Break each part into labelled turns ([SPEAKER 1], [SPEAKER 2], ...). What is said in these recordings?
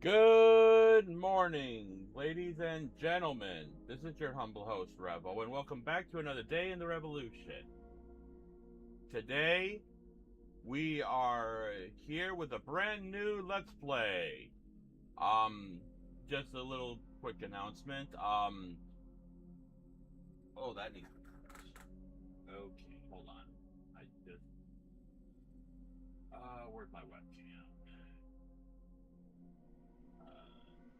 [SPEAKER 1] Good morning, ladies and gentlemen. This is your humble host, Revo, and welcome back to another day in the revolution. Today, we are here with a brand new Let's Play. Just a little quick announcement. Oh, that needs. Okay, hold on. I just. Where's my webcam?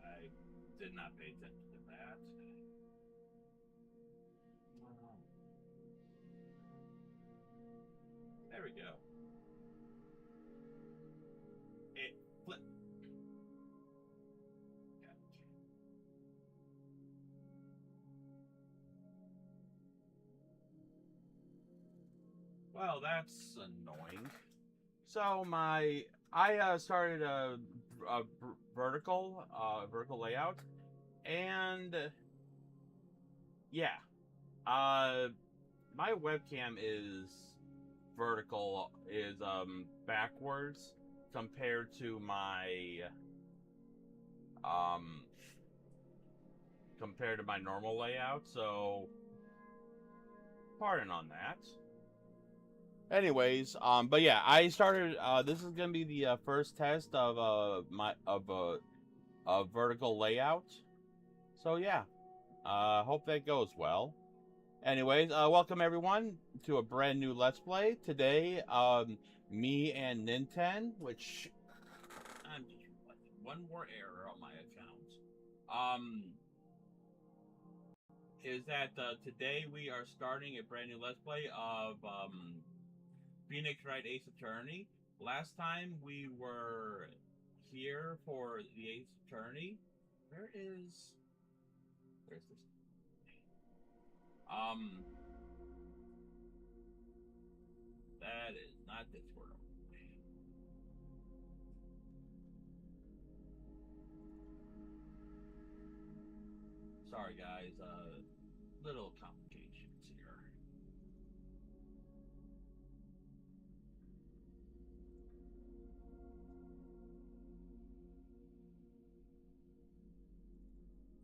[SPEAKER 1] I did not pay attention to that. There we go. It flipped. Well, that's annoying. So I started a vertical layout, and yeah, uh, my webcam is backwards compared to um my normal layout. So pardon on that. Anyways, but yeah, I started. This is gonna be the first test of a vertical layout. So yeah, hope that goes well. Anyways, welcome everyone to a brand new Let's Play today. Me and Ninten, which I'm just reflecting one more error on my account. Is that today we are starting a brand new Let's Play of Phoenix Wright Ace Attorney. Last time we were here for the Ace Attorney. Where's this? That is not Discord. Sorry guys, little complications here.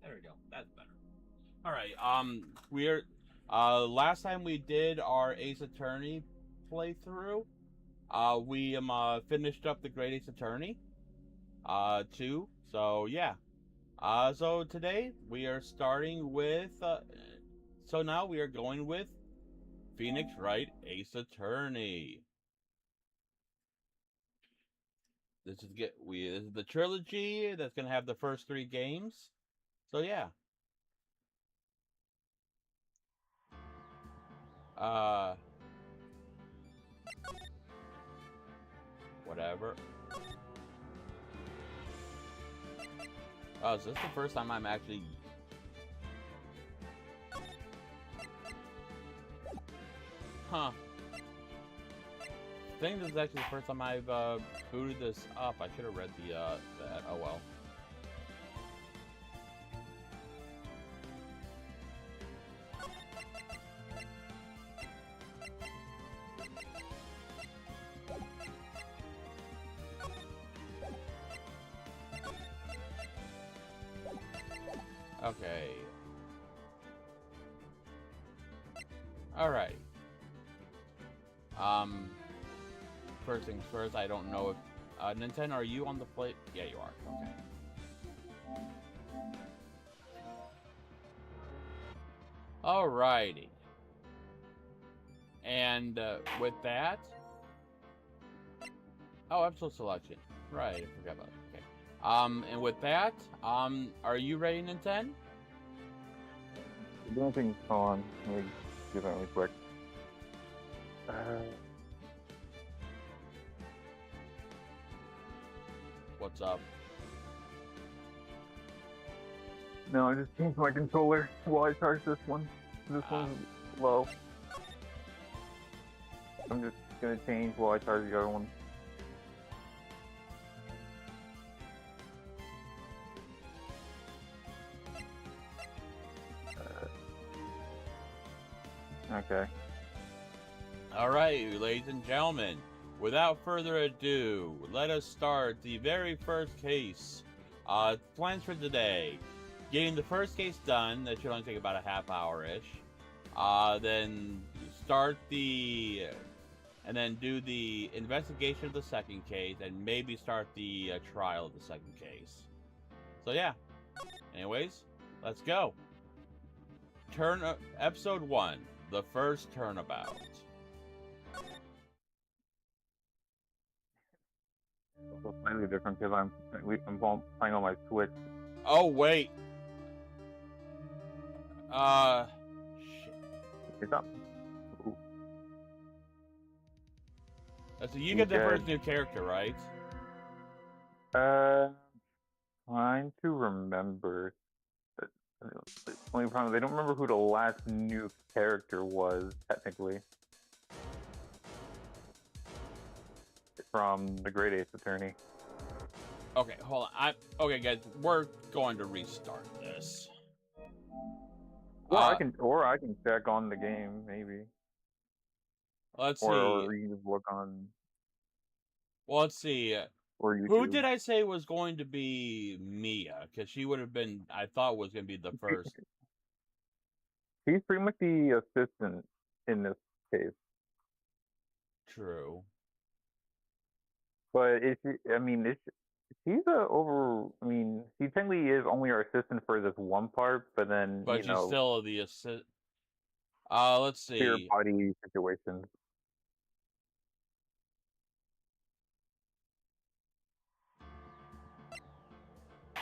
[SPEAKER 1] There we go. That's better. All right. We're last time we did our Ace Attorney playthrough, we finished up the Great Ace Attorney 2. So yeah. So today we are starting with so now we are going with Phoenix Wright Ace Attorney. This is the trilogy that's gonna have the first 3 games. So yeah. Whatever. Oh, is this the first time I'm actually... Huh. I think this is actually the first time I've booted this up. I should have read that. Oh well. Okay. Alright. First things first, I don't know if... Nintendo, are you on the plate? Yeah, you are. Okay. Alrighty. And, with that... Oh, episode selection. Right, I forgot about it. Okay. And with that, are you ready, Nintendo?
[SPEAKER 2] The only thing on, let me do that really quick.
[SPEAKER 1] What's up?
[SPEAKER 2] No, I just changed my controller while I charge this one. This one's low. I'm just gonna change while I charge the other one. Okay.
[SPEAKER 1] Alright, ladies and gentlemen, without further ado, let us start the very first case Plans for today. Getting the first case done. That should only take about a half hour-ish. Then start the... And then do the investigation of the second case, and maybe start the trial of the second case. So yeah. Anyways, let's go. Episode 1. The first turnabout.
[SPEAKER 2] It's slightly different because I'm playing on my Switch.
[SPEAKER 1] Oh, wait. Shit.
[SPEAKER 2] It's up.
[SPEAKER 1] So you get the first new character, right?
[SPEAKER 2] Trying to remember. The only problem, they don't remember who the last new character was, technically. From the Great Ace Attorney.
[SPEAKER 1] Okay, hold on. Okay, guys, we're going to restart this.
[SPEAKER 2] Well, I can check on the game, maybe.
[SPEAKER 1] Let's see.
[SPEAKER 2] Or you can just look on.
[SPEAKER 1] Well, let's see.
[SPEAKER 2] Or YouTube.
[SPEAKER 1] Who did I say was going to be Mia? Because she would have been, I thought, was going to be the first.
[SPEAKER 2] He's pretty much the assistant in this case.
[SPEAKER 1] True.
[SPEAKER 2] But he's he technically is only our assistant for this one part, but then
[SPEAKER 1] But she's still the assist. Let's see.
[SPEAKER 2] Pure body situations.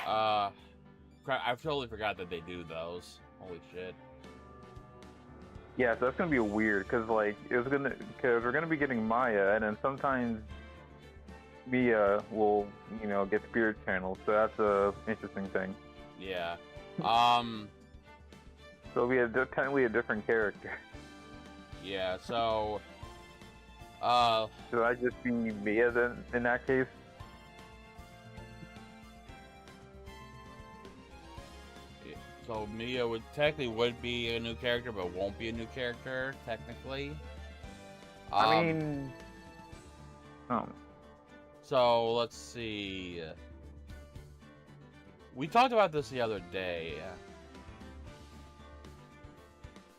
[SPEAKER 1] Crap, I totally forgot that they do those. Holy shit.
[SPEAKER 2] Yeah, so that's gonna be weird because because we're gonna be getting Maya, and then sometimes Mia will get spirit channels, so that's a interesting thing.
[SPEAKER 1] Yeah.
[SPEAKER 2] So it'll be technically a different character.
[SPEAKER 1] Yeah. So.
[SPEAKER 2] Should I just be Mia then in that case?
[SPEAKER 1] So Mia would be a new character, but won't be a new character technically. So let's see. We talked about this the other day.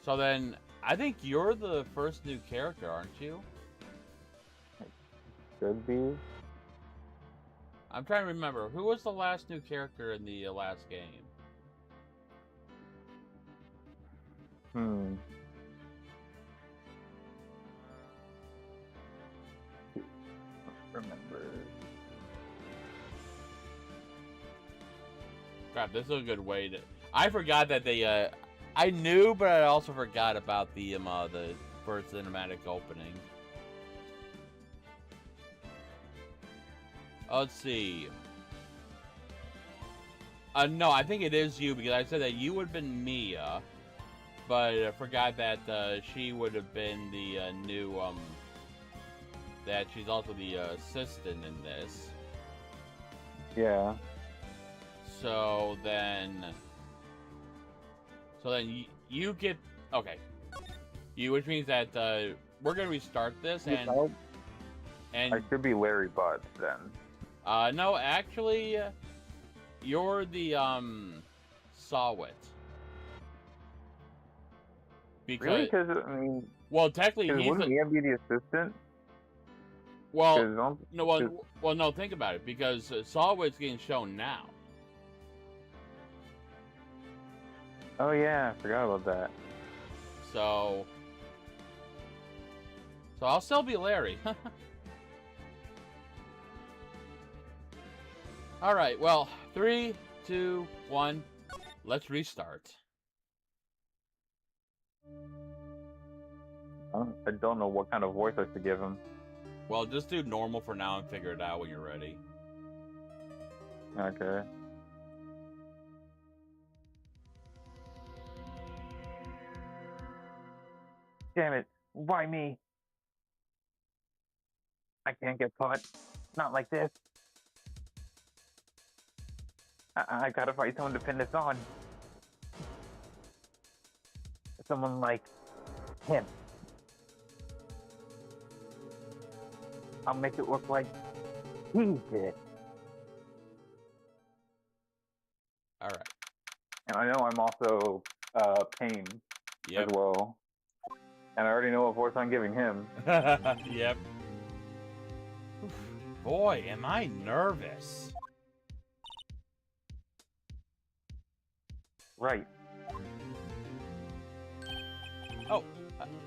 [SPEAKER 1] So then, I think you're the first new character, aren't you?
[SPEAKER 2] Could be.
[SPEAKER 1] I'm trying to remember. Who was the last new character in the last game?
[SPEAKER 2] Remember.
[SPEAKER 1] Crap, this is a good way to... I forgot that they, I knew, but I also forgot about the first cinematic opening. Let's see. No, I think it is you, because I said that you would have been Mia, but I forgot that she would have been the new, that she's also the assistant in this.
[SPEAKER 2] Yeah.
[SPEAKER 1] So then you get, okay. Which means that we're gonna restart this, and
[SPEAKER 2] I should be Larry Butts then.
[SPEAKER 1] No, actually, you're the Sawit. Because,
[SPEAKER 2] really? Because
[SPEAKER 1] well, technically he's
[SPEAKER 2] wouldn't Mia be the assistant?
[SPEAKER 1] Well, no. Think about it, because Sawit's getting shown now.
[SPEAKER 2] Oh yeah, I forgot about that.
[SPEAKER 1] So I'll still be Larry. All right. Well, 3, 2, 1. Let's restart.
[SPEAKER 2] I don't know what kind of voice I should give him.
[SPEAKER 1] Well, just do normal for now and figure it out when you're ready.
[SPEAKER 2] Okay. Damn it. Why me? I can't get caught. Not like this. I gotta find someone to pin this on. Someone like him. I'll make it look like he did. And I know I'm also Pain as
[SPEAKER 1] Yep.
[SPEAKER 2] well. And I already know what voice I'm giving him.
[SPEAKER 1] Yep. Oof. Boy, am I nervous.
[SPEAKER 2] Right.
[SPEAKER 1] Oh,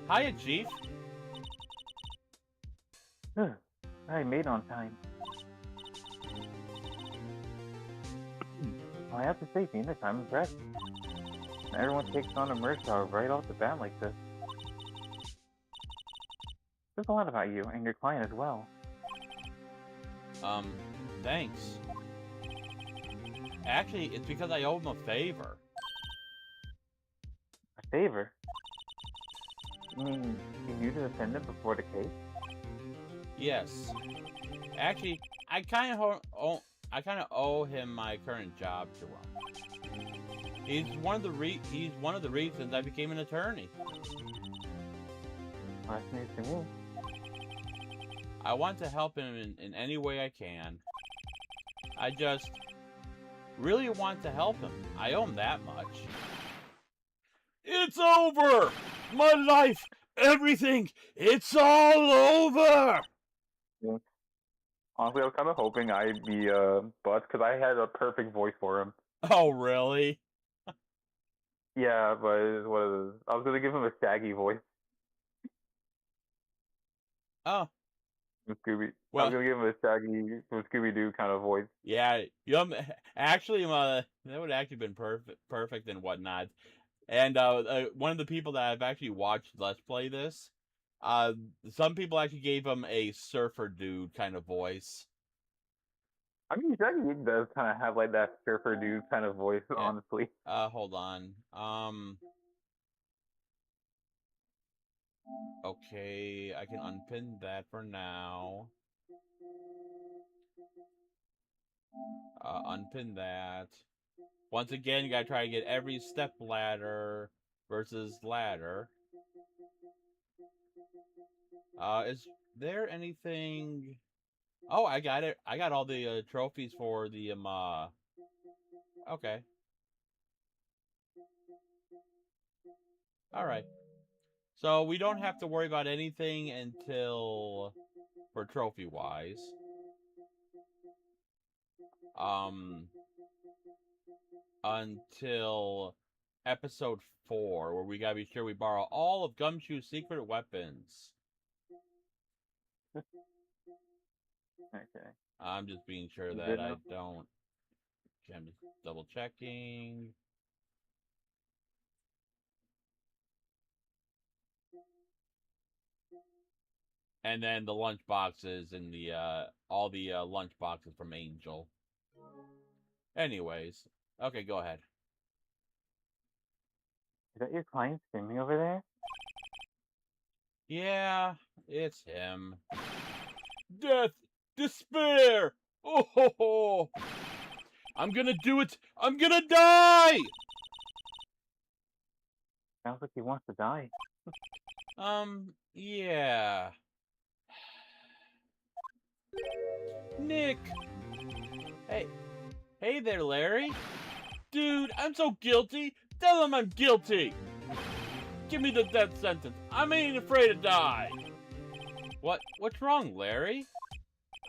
[SPEAKER 1] hiya, Chief.
[SPEAKER 2] I made on time. Well, I have to say, Phoenix, I'm impressed. Everyone takes on a merch dog right off the bat like this. There's a lot about you and your client as well.
[SPEAKER 1] Thanks. Actually, it's because I owe him a favor.
[SPEAKER 2] A favor? You mean you to defend him before the case?
[SPEAKER 1] Yes. Actually, I kind of owe him my current job to him. He's one of the reasons I became an attorney.
[SPEAKER 2] Well, that's news to me.
[SPEAKER 1] I want to help him in any way I can. I just really want to help him. I owe him that much. It's over! My life! Everything! It's all over!
[SPEAKER 2] Yeah. Honestly, I was kind of hoping I'd be Butts, because I had a perfect voice for him.
[SPEAKER 1] Oh, really?
[SPEAKER 2] Yeah, but it is what it is. I was going to give him a Shaggy voice.
[SPEAKER 1] Oh.
[SPEAKER 2] From Scooby.
[SPEAKER 1] Well,
[SPEAKER 2] I was going to give him a Shaggy from Scooby-Doo kind of voice.
[SPEAKER 1] yeah, actually, that would actually been perfect and whatnot. And one of the people that I've actually watched Let's Play this, some people actually gave him a surfer dude kind of voice.
[SPEAKER 2] I mean, Shaggy does kind of have like that surfer dude kind of voice,
[SPEAKER 1] Yeah.
[SPEAKER 2] honestly.
[SPEAKER 1] Hold on. Okay, I can unpin that for now. Unpin that. Once again, you gotta try to get every step ladder versus ladder. Is there anything? Oh, I got it. I got all the trophies for the Okay. All right. So we don't have to worry about anything until for trophy wise. Until episode 4, where we gotta be sure we borrow all of Gumshoe's secret weapons.
[SPEAKER 2] Okay.
[SPEAKER 1] I'm just being sure that I don't. Okay, I'm just double checking. And then the lunch boxes and the all the lunch boxes from Angel. Anyways, okay, go ahead.
[SPEAKER 2] Is that your client screaming over there?
[SPEAKER 1] Yeah, it's him. Death, despair. Oh ho ho! I'm gonna do it. I'm gonna die.
[SPEAKER 2] Sounds like he wants to die.
[SPEAKER 1] Yeah. Nick. Hey there, Larry. Dude, I'm so guilty. Tell him I'm guilty. Give me the death sentence. I ain't afraid to die. What's wrong, Larry?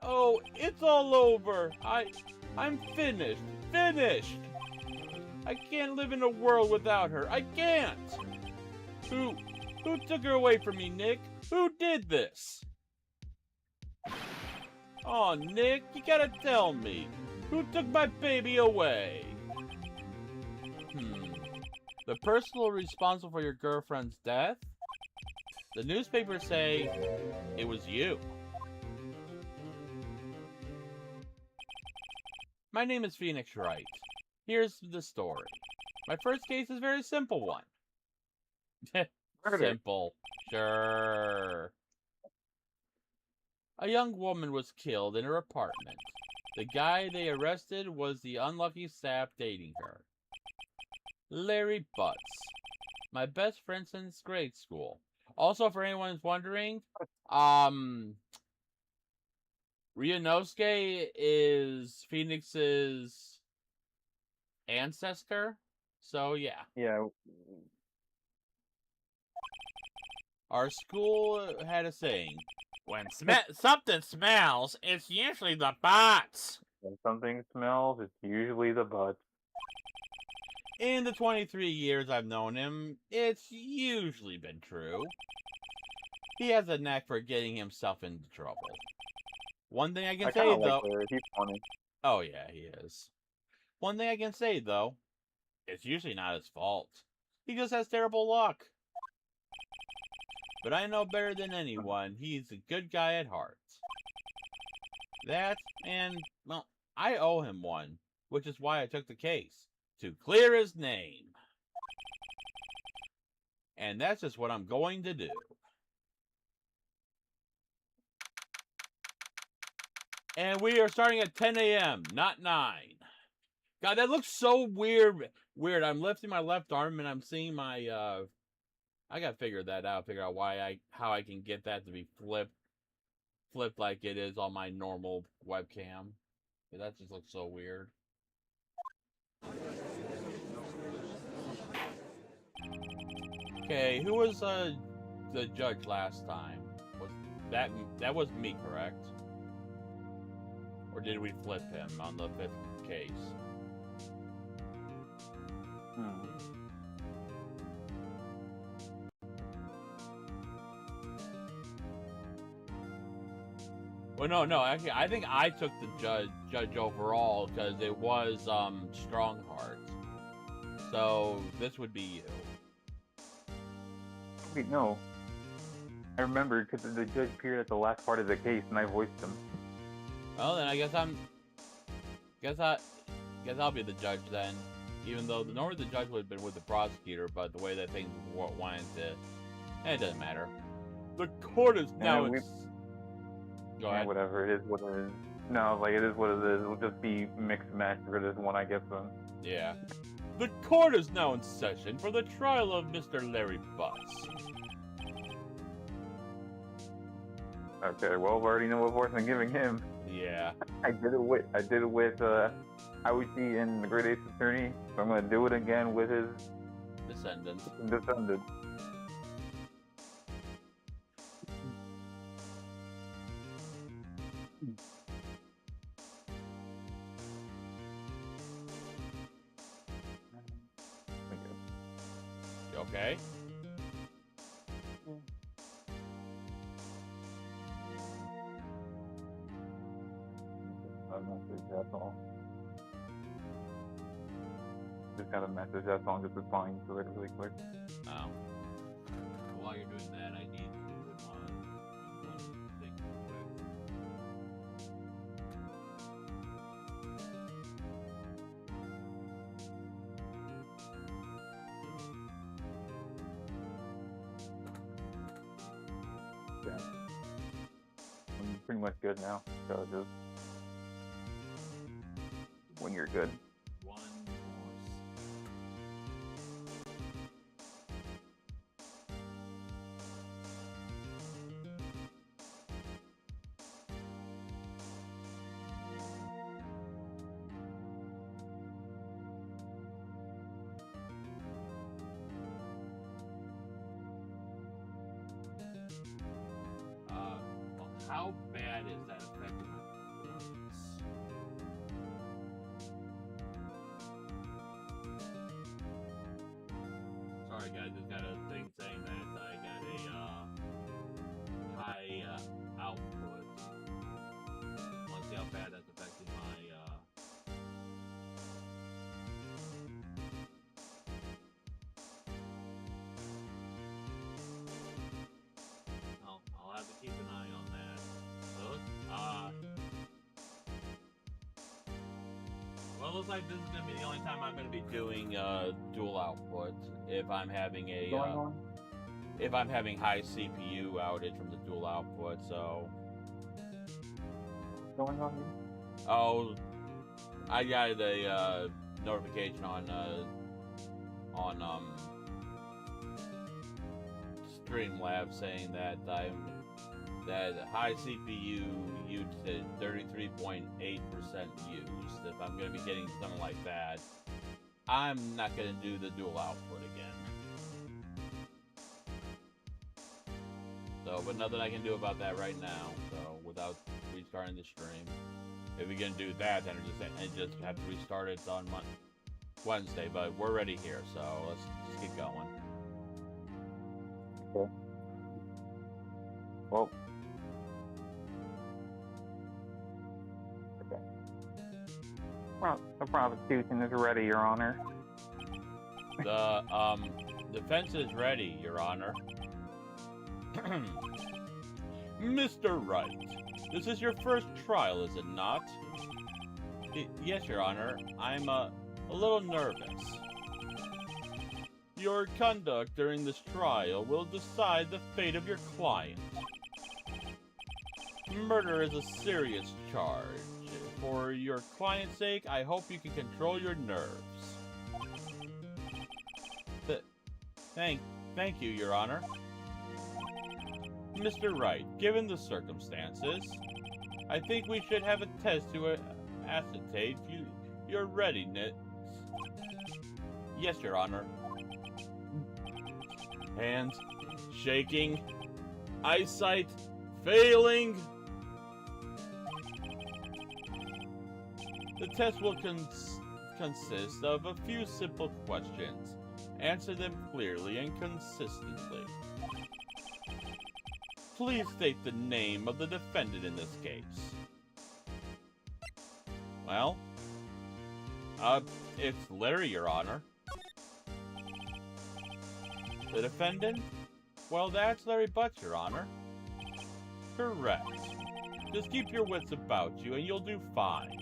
[SPEAKER 1] Oh, it's all over. I'm finished. Finished. I can't live in a world without her. I can't. Who took her away from me, Nick? Who did this? Oh, Nick, you gotta tell me. Who took my baby away? The person responsible for your girlfriend's death? The newspapers say it was you. My name is Phoenix Wright. Here's the story. My first case is a very simple one. Simple. Sure. A young woman was killed in her apartment. The guy they arrested was the unlucky sap dating her. Larry Butts. My best friend since grade school. Also, for anyone who's wondering, Ryunosuke is Phoenix's ancestor. So yeah,
[SPEAKER 2] Yeah.
[SPEAKER 1] our school had a saying:
[SPEAKER 3] When something smells, it's usually the butts.
[SPEAKER 2] When something smells, it's usually the butt.
[SPEAKER 1] In the 23 years I've known him, it's usually been true. He has a knack for getting himself into trouble. One thing I can
[SPEAKER 2] I kind
[SPEAKER 1] say,
[SPEAKER 2] of like
[SPEAKER 1] though...
[SPEAKER 2] Larry. He's funny.
[SPEAKER 1] Oh, yeah, he is. One thing I can say, though, it's usually not his fault. He just has terrible luck. But I know better than anyone, he's a good guy at heart. That, and, well, I owe him one, which is why I took the case. To clear his name. And that's just what I'm going to do. And we are starting at 10 a.m., not 9. God, that looks so weird. I'm lifting my left arm and I'm seeing my, I gotta figure that out. Figure out how I can get that to be flipped like it is on my normal webcam. That just looks so weird. Okay, who was the judge last time? Was that was me, correct? Or did we flip him on the 5th case? Well, no. Actually, I think I took the judge overall because it was Strongheart. So this would be you.
[SPEAKER 2] Wait, no. I remember because the judge appeared at the last part of the case, and I voiced him.
[SPEAKER 1] Well, then I guess I'll be the judge then. Even though normally the judge would have been with the prosecutor, but the way that things went, it doesn't matter. The court is now. Go ahead.
[SPEAKER 2] Whatever, it is what it is. No, like, it is what it is. It'll just be mixed match for this one, I guess.
[SPEAKER 1] Yeah. The court is now in session for the trial of Mr. Larry Butts.
[SPEAKER 2] Okay, well, I already know what voice I'm giving him.
[SPEAKER 1] Yeah.
[SPEAKER 2] I did it with Iwuchi and the Great Ace Attorney, so I'm gonna do it again with his
[SPEAKER 1] Descendant. You okay?
[SPEAKER 2] That's all. Just got a message, that's all. I'm just replying to it really quick.
[SPEAKER 1] Oh. While you're doing that, I need to put on one thing quick.
[SPEAKER 2] Yeah. I'm pretty much good now, so just when you're good.
[SPEAKER 1] One more. How bad is that affecting my performance? Sorry guys, just got a thing saying that I got a high output. Let's see how bad that's affecting my I'll have to keep an eye on that. So, well, it looks like this is going to be the only time I'm going to be doing dual output if I'm having if I'm having high CPU outage from the dual output. So,
[SPEAKER 2] What's going on?
[SPEAKER 1] oh, I got a notification on Streamlabs saying that high CPU usage 33.8% used. If I'm going to be getting something like that, I'm not gonna do the dual output again. So, but nothing I can do about that right now. So, without restarting the stream, if we can do that, then I just have to restart it on Wednesday. But we're ready here, so let's just get going.
[SPEAKER 2] Okay. Well. Okay. Well, the prosecution is ready, Your Honor.
[SPEAKER 1] The defense is ready, Your Honor. Mr. Wright, this is your first trial, is it not? Yes, Your Honor. I'm a little nervous. Your conduct during this trial will decide the fate of your client. Murder is a serious charge. For your client's sake, I hope you can control your nerves. Thank you, Your Honor. Mr. Wright, given the circumstances, I think we should have a test to ascertain your readiness. Yes, Your Honor. Hands shaking, eyesight failing. The test will consist of a few simple questions. Answer them clearly and consistently. Please state the name of the defendant in this case. Well, it's Larry, Your Honor. The defendant? Well, that's Larry Butts, Your Honor. Correct. Just keep your wits about you and you'll do fine.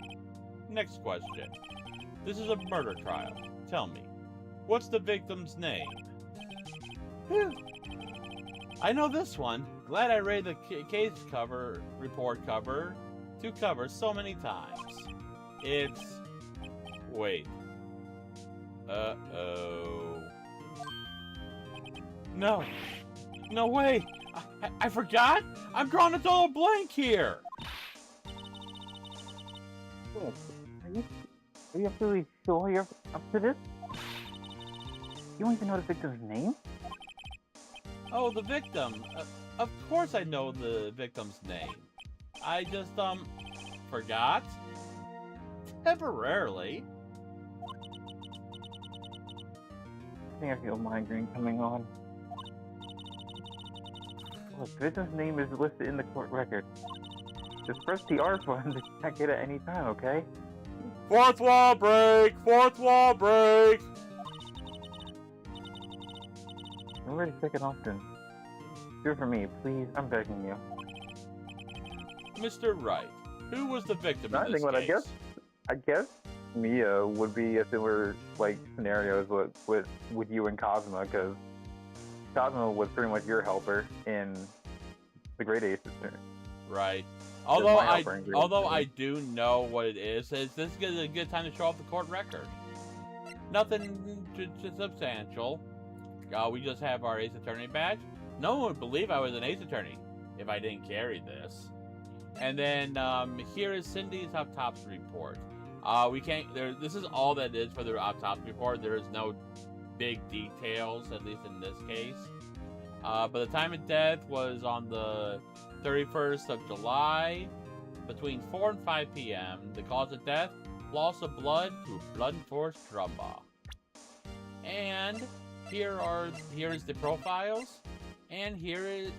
[SPEAKER 1] Next question. This is a murder trial. Tell me, what's the victim's name? Whew. I know this one. Glad I read the case report cover, two covers so many times. It's... Wait. Uh-oh. No. No way. I forgot? I'm drawing a total blank here.
[SPEAKER 2] Are you absolutely sure you're up to this? You don't even know the victim's name?
[SPEAKER 1] Oh, the victim. Of course I know the victim's name. I just, forgot? Temporarily.
[SPEAKER 2] I think I feel migraine coming on. Look, the victim's name is listed in the court record. Just press the R button to check it at any time, okay?
[SPEAKER 1] Fourth wall break! Fourth wall break!
[SPEAKER 2] I'm ready to check it often. Do it for me, please. I'm begging you.
[SPEAKER 1] Mr. Wright, who was the victim in this
[SPEAKER 2] I
[SPEAKER 1] case?
[SPEAKER 2] I guess Mia would be a similar, like, scenarios with you and Cosmo, because Cosmo was pretty much your helper in the Great Ace Sister.
[SPEAKER 1] Right. Although I do know what it is this is a good time to show off the court record. Nothing substantial. We just have our Ace Attorney badge. No one would believe I was an Ace Attorney if I didn't carry this. And then here is Cindy's autopsy report. We can't. This is all that is for the autopsy report. There is no big details, at least in this case. But the time of death was on the 31st of July, between 4 and 5 p.m. The cause of death: loss of blood through blunt force trauma. And here is the profiles, and here is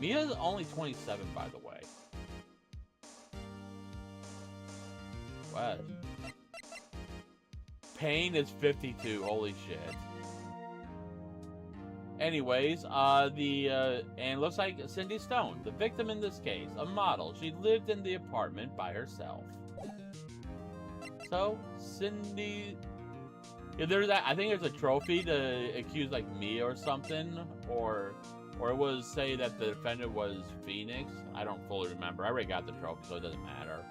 [SPEAKER 1] Mia's only 27, by the way. What? Payne is 52. Holy shit. Anyways, and looks like Cindy Stone, the victim in this case, a model. She lived in the apartment by herself. So, Cindy... Yeah, there's that. I think there's a trophy to accuse, like, Mia or something, or it was say that the defendant was Phoenix. I don't fully remember. I already got the trophy, so it doesn't matter.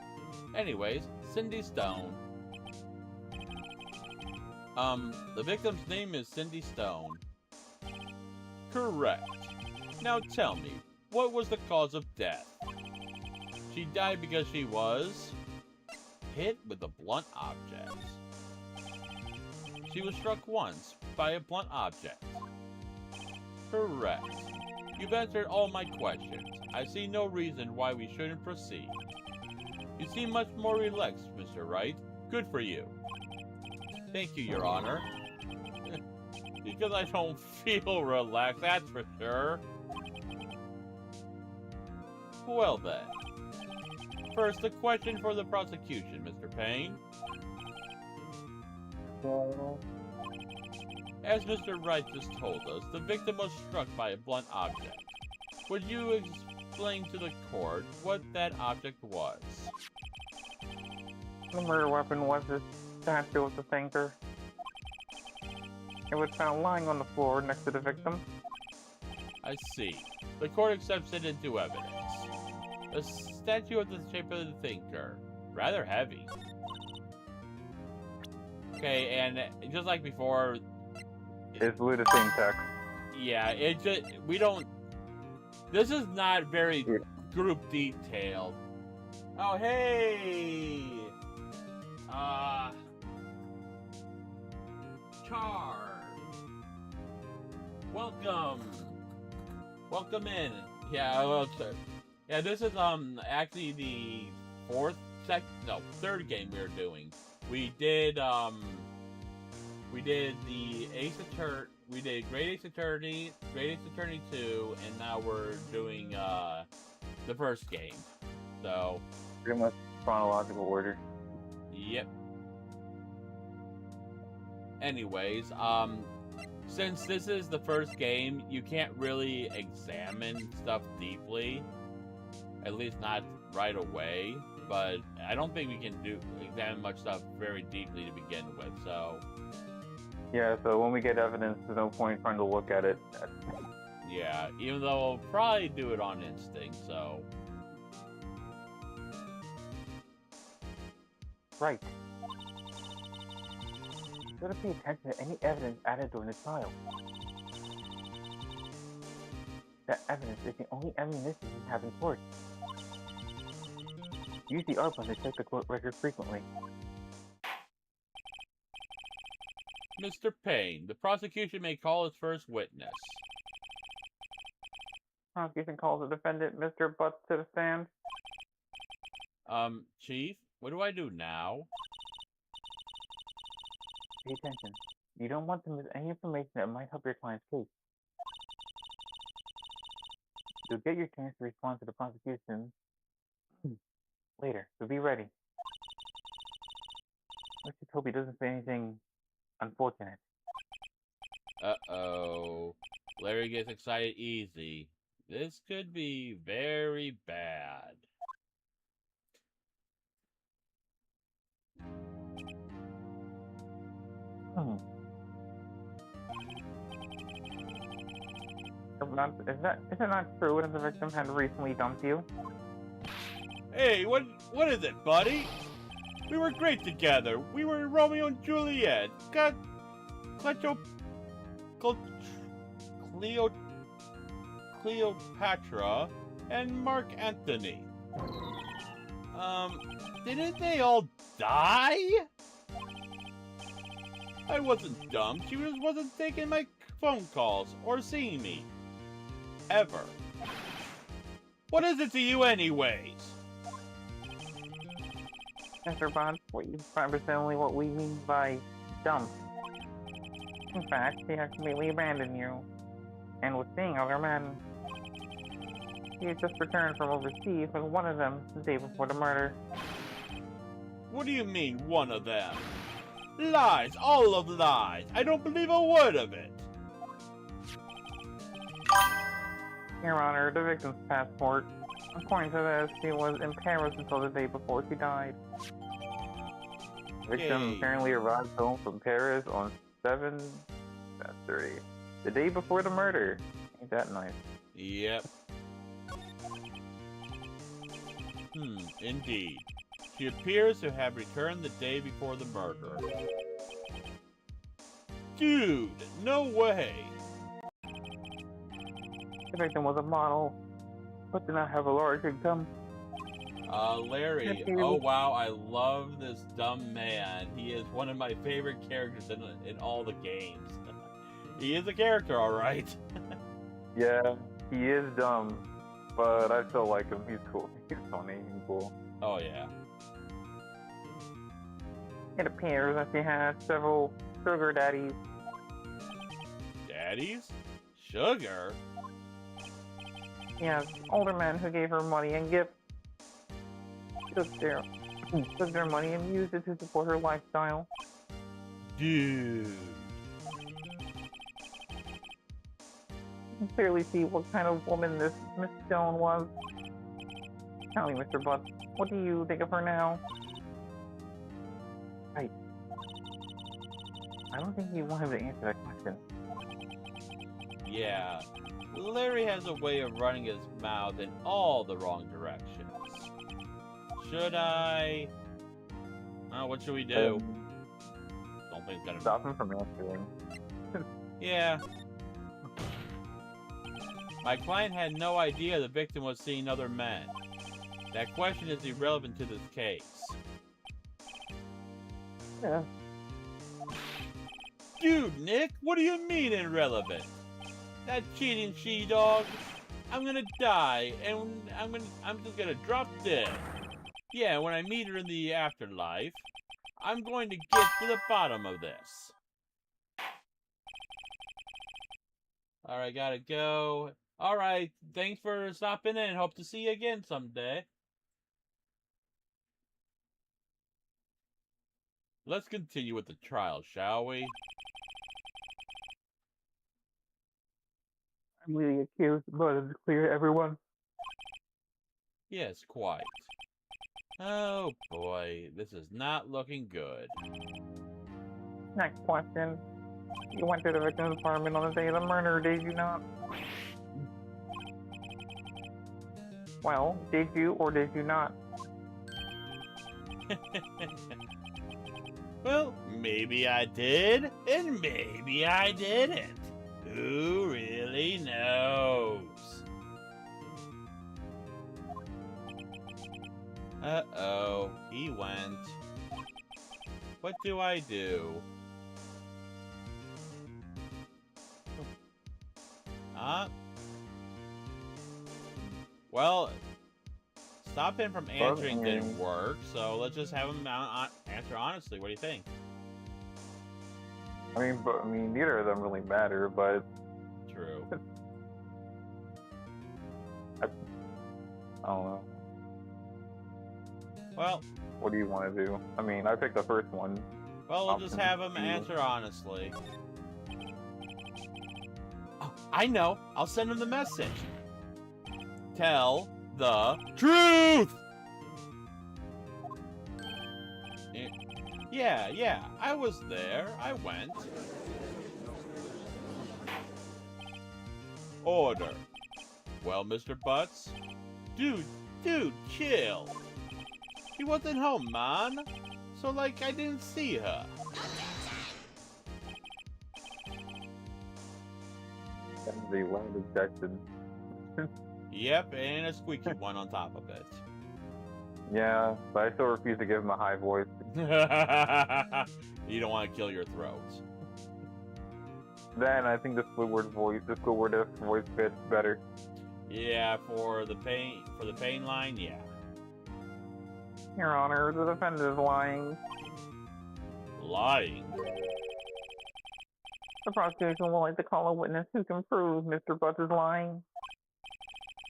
[SPEAKER 1] Anyways, Cindy Stone. The victim's name is Cindy Stone. Correct. Now tell me, what was the cause of death? She died because she was hit with a blunt object. She was struck once by a blunt object. Correct. You've answered all my questions. I see no reason why we shouldn't proceed. You seem much more relaxed, Mr. Wright. Good for you. Thank you, Your Honor. Because I don't feel relaxed, that's for sure. Well then. First, a question for the prosecution, Mr. Payne. As Mr. Wright just told us, the victim was struck by a blunt object. Would you explain to the court what that object was?
[SPEAKER 2] The murder weapon was a statue of the thinker. It was found lying on the floor next to the victim.
[SPEAKER 1] I see. The court accepts it into evidence. A statue of the shape of the thinker. Rather heavy. Okay, and just like before...
[SPEAKER 2] It's literally the same text.
[SPEAKER 1] Yeah, it just... We don't... This is not very group detailed. Oh, hey! Char! Welcome! Welcome in. Yeah, well, yeah, this is, actually the third game we were doing. We did the we did Great Ace Attorney, Great Ace Attorney 2, and now we're doing, the first game. So...
[SPEAKER 2] Pretty much chronological order.
[SPEAKER 1] Yep. Anyways, since this is the first game, you can't really examine stuff deeply. At least not right away. But I don't think we can examine much stuff very deeply to begin with, so...
[SPEAKER 2] Yeah, so when we get evidence, there's no point trying to look at it.
[SPEAKER 1] Yeah, even though we'll probably do it on instinct, so...
[SPEAKER 2] Right. You gotta pay attention to any evidence added during the trial. That evidence is the only ammunition we have in court. Use the R button to check the court record frequently.
[SPEAKER 1] Mr. Payne, the prosecution may call its first witness.
[SPEAKER 2] Prosecution calls the defendant, Mr. Butts, to the stand.
[SPEAKER 1] Chief, what do I do now?
[SPEAKER 2] Pay attention. You don't want to miss any information that might help your client's case. You'll get your chance to respond to the prosecution later, so be ready. Let's just hope he doesn't say anything unfortunate.
[SPEAKER 1] Uh-oh. Larry gets excited easy. This could be very bad. Is it not true that the victim had recently dumped you? Hey, what is it, buddy? We were great together. We were Romeo and Juliet. Cleopatra and Mark Antony. Didn't they all die? I wasn't dumb. She wasn't taking my phone calls or seeing me. Ever. What is it to you anyways?
[SPEAKER 2] Mr. Bond, you understand only what we mean by dump. In fact, she has completely abandoned you, and was seeing other men. He had just returned from overseas with one of them the day before the murder.
[SPEAKER 1] What do you mean, one of them? Lies! All of lies! I don't believe a word of it!
[SPEAKER 2] Your Honor, the victim's passport. According to this, she was in Paris until the day before she died. The victim apparently arrived home from Paris on 7/3, the day before the murder. Ain't that nice?
[SPEAKER 1] Yep. Indeed. She appears to have returned the day before the murder. Dude, no way!
[SPEAKER 2] The victim was a model, but did not have a large income.
[SPEAKER 1] Larry. Oh wow, I love this dumb man. He is one of my favorite characters in all the games. He is a character, all right.
[SPEAKER 2] Yeah, he is dumb, but I still like him. He's cool. He's funny and cool.
[SPEAKER 1] Oh yeah.
[SPEAKER 2] It appears that she has several sugar daddies.
[SPEAKER 1] Daddies? Sugar?
[SPEAKER 2] Yes, older men who gave her money and gifts. Took their money and used it to support her lifestyle.
[SPEAKER 1] Dude.
[SPEAKER 2] You can clearly see what kind of woman this Miss Stone was. Tell me, Mr. Butts, what do you think of her now? I don't think you want him to answer that question.
[SPEAKER 1] Yeah. Larry has a way of running his mouth in all the wrong directions. Should I? Oh, what should we do? Don't think it's gonna
[SPEAKER 2] Stop him from answering.
[SPEAKER 1] Yeah. My client had no idea the victim was seeing other men. That question is irrelevant to this case.
[SPEAKER 2] Yeah.
[SPEAKER 1] Dude, Nick, what do you mean irrelevant? That cheating she-dog, I'm gonna die, and I'm just gonna drop dead. Yeah, when I meet her in the afterlife, I'm going to get to the bottom of this. Alright, gotta go. Alright, thanks for stopping in. Hope to see you again someday. Let's continue with the trial, shall we?
[SPEAKER 2] I'm really accused, but it's clear to everyone.
[SPEAKER 1] Yes, quite. Oh boy, this is not looking good.
[SPEAKER 2] Next question. You went to the victim's apartment on the day of the murder, did you not? Well, did you or did you not?
[SPEAKER 1] Well, maybe I did, and maybe I didn't. Who really knows? Uh-oh, he went. What do I do? Well, stop him from answering didn't work, so let's just have him answer honestly. What do you think?
[SPEAKER 2] I mean, neither of them really matter, but
[SPEAKER 1] True.
[SPEAKER 2] I don't know.
[SPEAKER 1] Well,
[SPEAKER 2] what do you want to do? I mean, I picked the first one.
[SPEAKER 1] well, we'll just have him answer honestly. Oh, I know. I'll send him the message. Tell the truth! Yeah, I was there. I went. Order. Well, Mr. Butts? Dude, chill. He wasn't home, man. So, like, I didn't see her.
[SPEAKER 2] That's the loud objection.
[SPEAKER 1] Yep, and a squeaky one on top of it.
[SPEAKER 2] Yeah, but I still refuse to give him a high voice.
[SPEAKER 1] You don't want to kill your throat.
[SPEAKER 2] Then I think the Squidward voice fits better.
[SPEAKER 1] Yeah, for the pain line, yeah.
[SPEAKER 2] Your Honor, the defendant is lying.
[SPEAKER 1] Lying?
[SPEAKER 2] The prosecution will like to call a witness who can prove Mr. Butts is lying.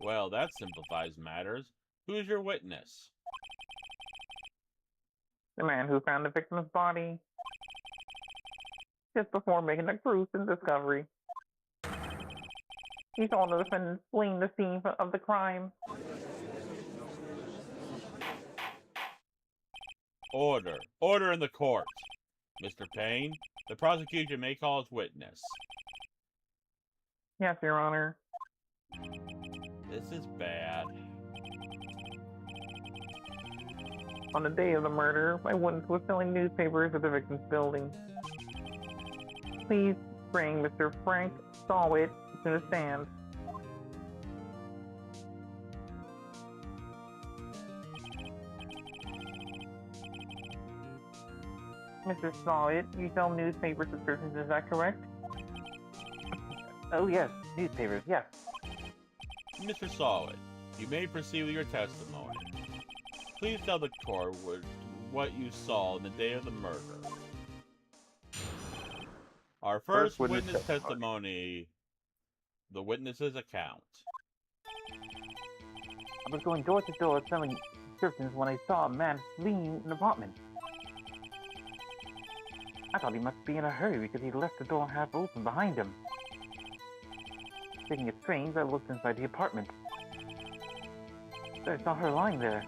[SPEAKER 1] Well, that simplifies matters. Who's your witness?
[SPEAKER 2] The man who found the victim's body just before making a gruesome discovery. He saw the defendant fleeing the scene of the crime.
[SPEAKER 1] Order. Order in the court. Mr. Payne, the prosecution may call its witness.
[SPEAKER 2] Yes, Your Honor.
[SPEAKER 1] This is bad.
[SPEAKER 2] On the day of the murder, my witness was selling newspapers at the victim's building. Please bring Mr. Frank Stallwit to the stand. Mr. Solid, you sell newspaper subscriptions, is that correct? Oh yes, newspapers, yes.
[SPEAKER 1] Mr. Solid, you may proceed with your testimony. Please tell the court what you saw on the day of the murder. Our first witness testimony, the witness's account.
[SPEAKER 2] I was going door to door selling subscriptions when I saw a man fleeing an apartment. I thought he must be in a hurry because he left the door half open behind him. Thinking it strange, I looked inside the apartment. I saw her lying there.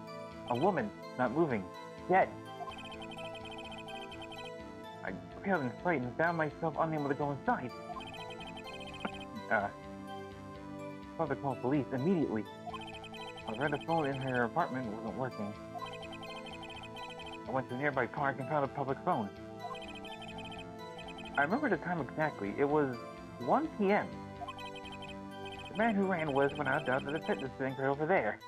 [SPEAKER 2] A woman, not moving, dead. I paled and frightened, found myself unable to go inside. Father called police immediately. I read the phone in her apartment wasn't working. I went to a nearby park and found a public phone. I remember the time exactly. It was 1 p.m. The man who ran went out down to the fitness thing right over there.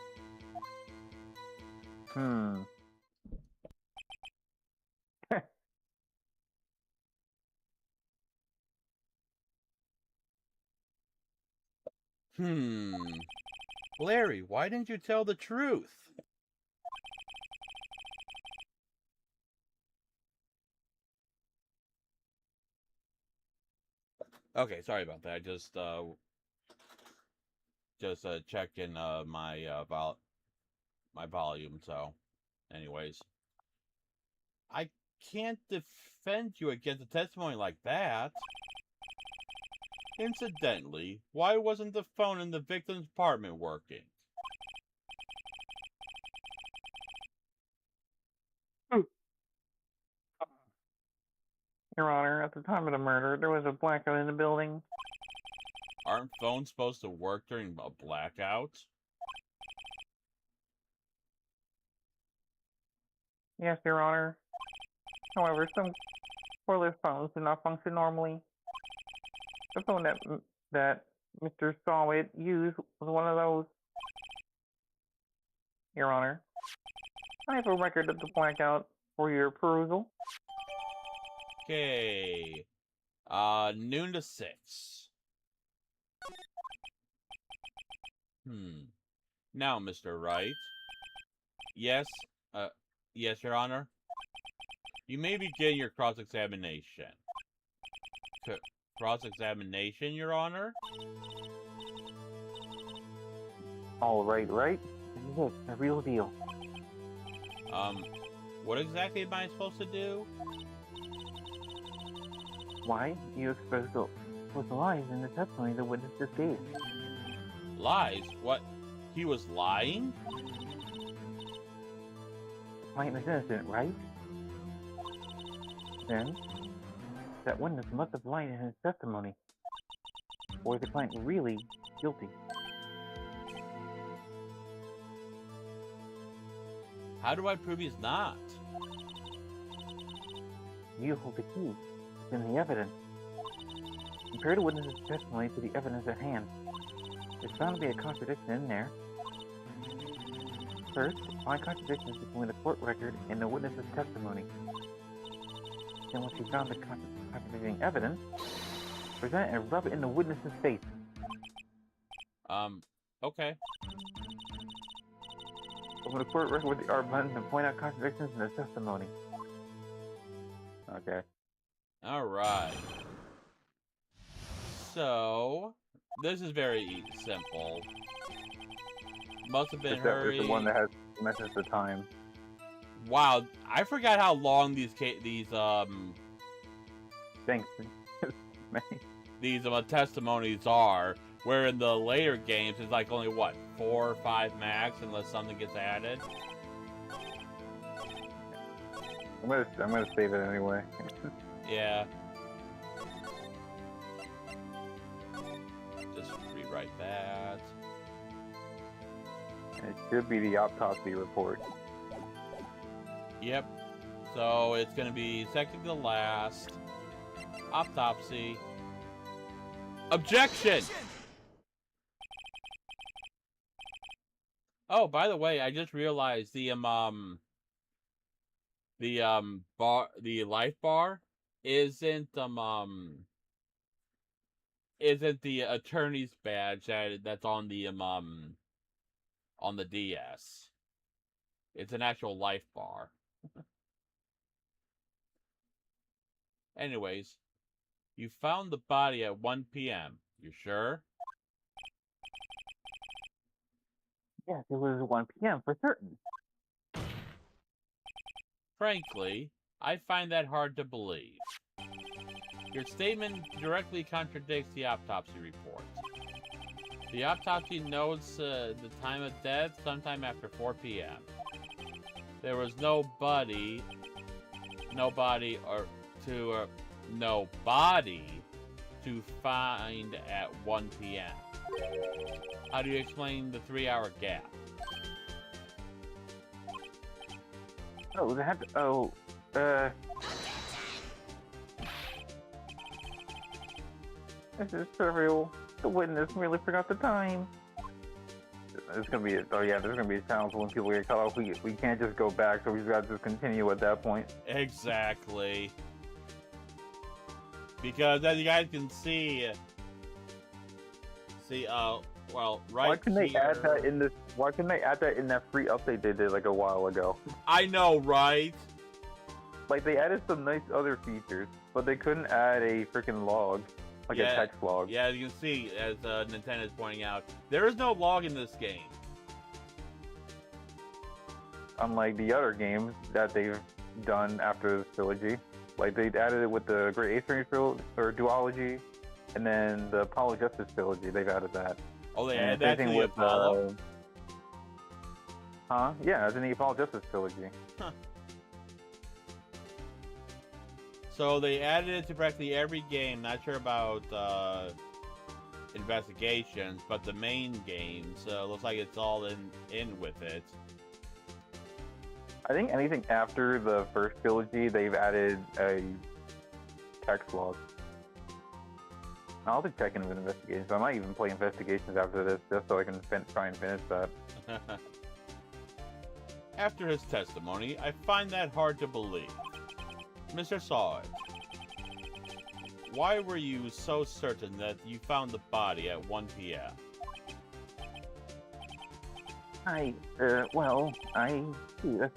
[SPEAKER 1] Larry, why didn't you tell the truth? Okay, sorry about that. I just checking my volume. So, anyways, I can't defend you against a testimony like that. Incidentally, why wasn't the phone in the victim's apartment working?
[SPEAKER 2] Your Honor, at the time of the murder, there was a blackout in the building.
[SPEAKER 1] Aren't phones supposed to work during a blackout?
[SPEAKER 2] Yes, Your Honor. However, some cordless phones do not function normally. The phone that Mr. Solid used was one of those. Your Honor, I have a record of the blackout for your perusal.
[SPEAKER 1] Okay. Noon to 6. Now, Mr. Wright. Yes, yes, Your Honor. You may begin your cross-examination. Cross-examination, Your Honor?
[SPEAKER 2] All right, right? This is the real deal.
[SPEAKER 1] What exactly am I supposed to do?
[SPEAKER 2] Why? You exposed the lies in the testimony the witness just gave.
[SPEAKER 1] Lies? What? He was lying?
[SPEAKER 2] The client is innocent, right? Then, that witness must have lied in his testimony. Or is the client really guilty?
[SPEAKER 1] How do I prove he's not?
[SPEAKER 2] You hold the key. It's in the evidence. Compare the witness's testimony to the evidence at hand. There's bound to be a contradiction in there. First, find contradictions between the court record and the witness's testimony. Then once you found the contradicting evidence, present it and rub it in the witness's face.
[SPEAKER 1] Okay.
[SPEAKER 2] Open the court record with the R button and point out contradictions in the testimony. Okay.
[SPEAKER 1] Alright. So, this is very simple. Must have been hurry.
[SPEAKER 2] Except the one that has mentions the time.
[SPEAKER 1] Wow, I forgot how long these
[SPEAKER 2] Thanks.
[SPEAKER 1] these testimonies are. Where in the later games it's like only what 4 or 5 max, unless something gets added.
[SPEAKER 2] I'm gonna save it anyway.
[SPEAKER 1] Yeah. Just rewrite that.
[SPEAKER 2] It should be the autopsy report.
[SPEAKER 1] Yep. So it's gonna be second to last. Autopsy. Objection! Oh, by the way, I just realized the the life bar isn't isn't the attorney's badge that's on the DS. It's an actual life bar. Anyways, you found the body at 1 p.m. You sure?
[SPEAKER 2] Yes, it was 1 p.m. for certain.
[SPEAKER 1] Frankly, I find that hard to believe. Your statement directly contradicts the autopsy report. The autopsy notes the time of death sometime after 4 p.m. There was no body to find at 1 p.m. How do you explain the 3-hour gap?
[SPEAKER 2] This is trivial. The witness really forgot the time. It's gonna be there's gonna be a challenge when people get cut off. We can't just go back, so we just gotta just continue at that point.
[SPEAKER 1] Exactly. Because as you guys can see, well, right
[SPEAKER 2] Why can they
[SPEAKER 1] here,
[SPEAKER 2] add that in this? Why can they add that in that free update they did like a while ago?
[SPEAKER 1] I know, right?
[SPEAKER 2] Like they added some nice other features, but they couldn't add a freaking log, like a text log.
[SPEAKER 1] Yeah, as you can see, as Nintendo is pointing out, there is no log in this game.
[SPEAKER 2] Unlike the other games that they've done after this trilogy, like they added it with the Great Ace Attorney or duology, and then the Apollo Justice trilogy. They've added that.
[SPEAKER 1] Oh, they
[SPEAKER 2] and
[SPEAKER 1] added that to the Apollo?
[SPEAKER 2] Yeah, it's in the Apollo Justice trilogy.
[SPEAKER 1] Huh. So they added it to practically every game. Not sure about investigations, but the main games looks like it's all in with it.
[SPEAKER 2] I think anything after the first trilogy, they've added a text log. I'll be checking with investigations. I might even play investigations after this, just so I can try and finish that.
[SPEAKER 1] After his testimony, I find that hard to believe. Mr. Sawed, why were you so certain that you found the body at 1 p.m.?
[SPEAKER 2] That's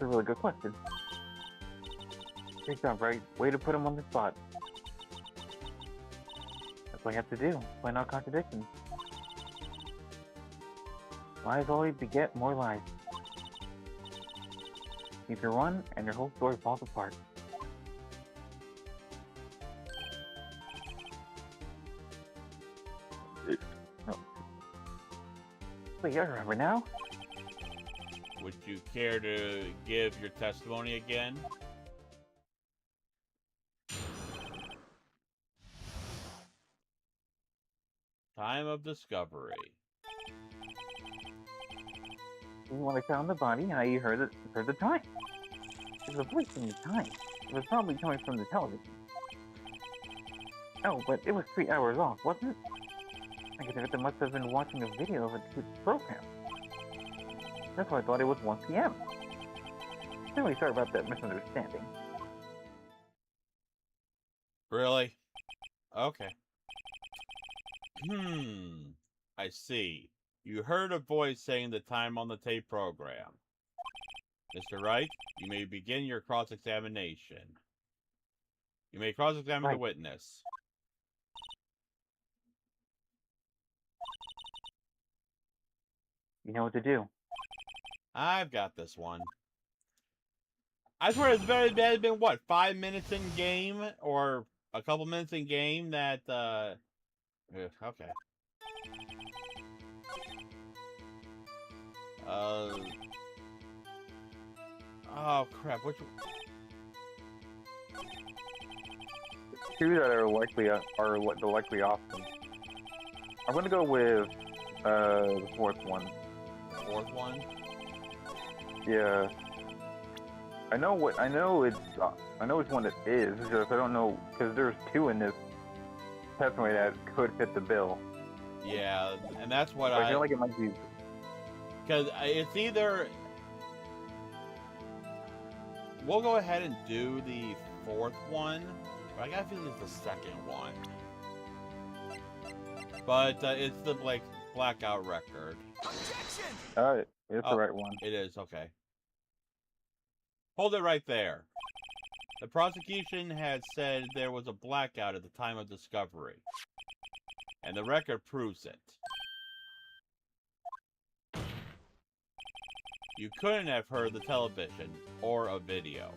[SPEAKER 2] a really good question. Great job, Wright. Way to put him on the spot. That's what you have to do. Find out contradictions. Lies always beget more lies. Keep your one, and your whole story falls apart. No. Wait, I remember now?
[SPEAKER 1] Would you care to give your testimony again? Time of discovery.
[SPEAKER 2] When I found the body, I heard the time. There was a voice in the time. It was probably coming from the television. Oh, but it was 3 hours off, wasn't it? I guess they must have been watching a video of a program. That's why I thought it was 1 p.m. Really sorry about that misunderstanding.
[SPEAKER 1] Really? Okay. I see. You heard a voice saying the time on the tape program. Mr. Wright, you may begin your cross-examination. You may cross-examine the witness.
[SPEAKER 2] You know what to do.
[SPEAKER 1] I've got this one. I swear it's been what, 5 minutes in game or a couple minutes in game that okay. Oh crap, which
[SPEAKER 2] two that are likely the likely options. I'm gonna go with the fourth one.
[SPEAKER 1] The fourth one?
[SPEAKER 2] Yeah. I know which one it is. It's just I don't know because there's two in this testimony that could fit the bill.
[SPEAKER 1] Yeah, and that's what
[SPEAKER 2] I feel like it might be.
[SPEAKER 1] Because it's either we'll go ahead and do the fourth one. But I got a feeling it's the second one. But it's the blackout record.
[SPEAKER 2] Alright, it's the right one.
[SPEAKER 1] It is, okay. Hold it right there. The prosecution had said there was a blackout at the time of discovery. And the record proves it. You couldn't have heard the television or a video.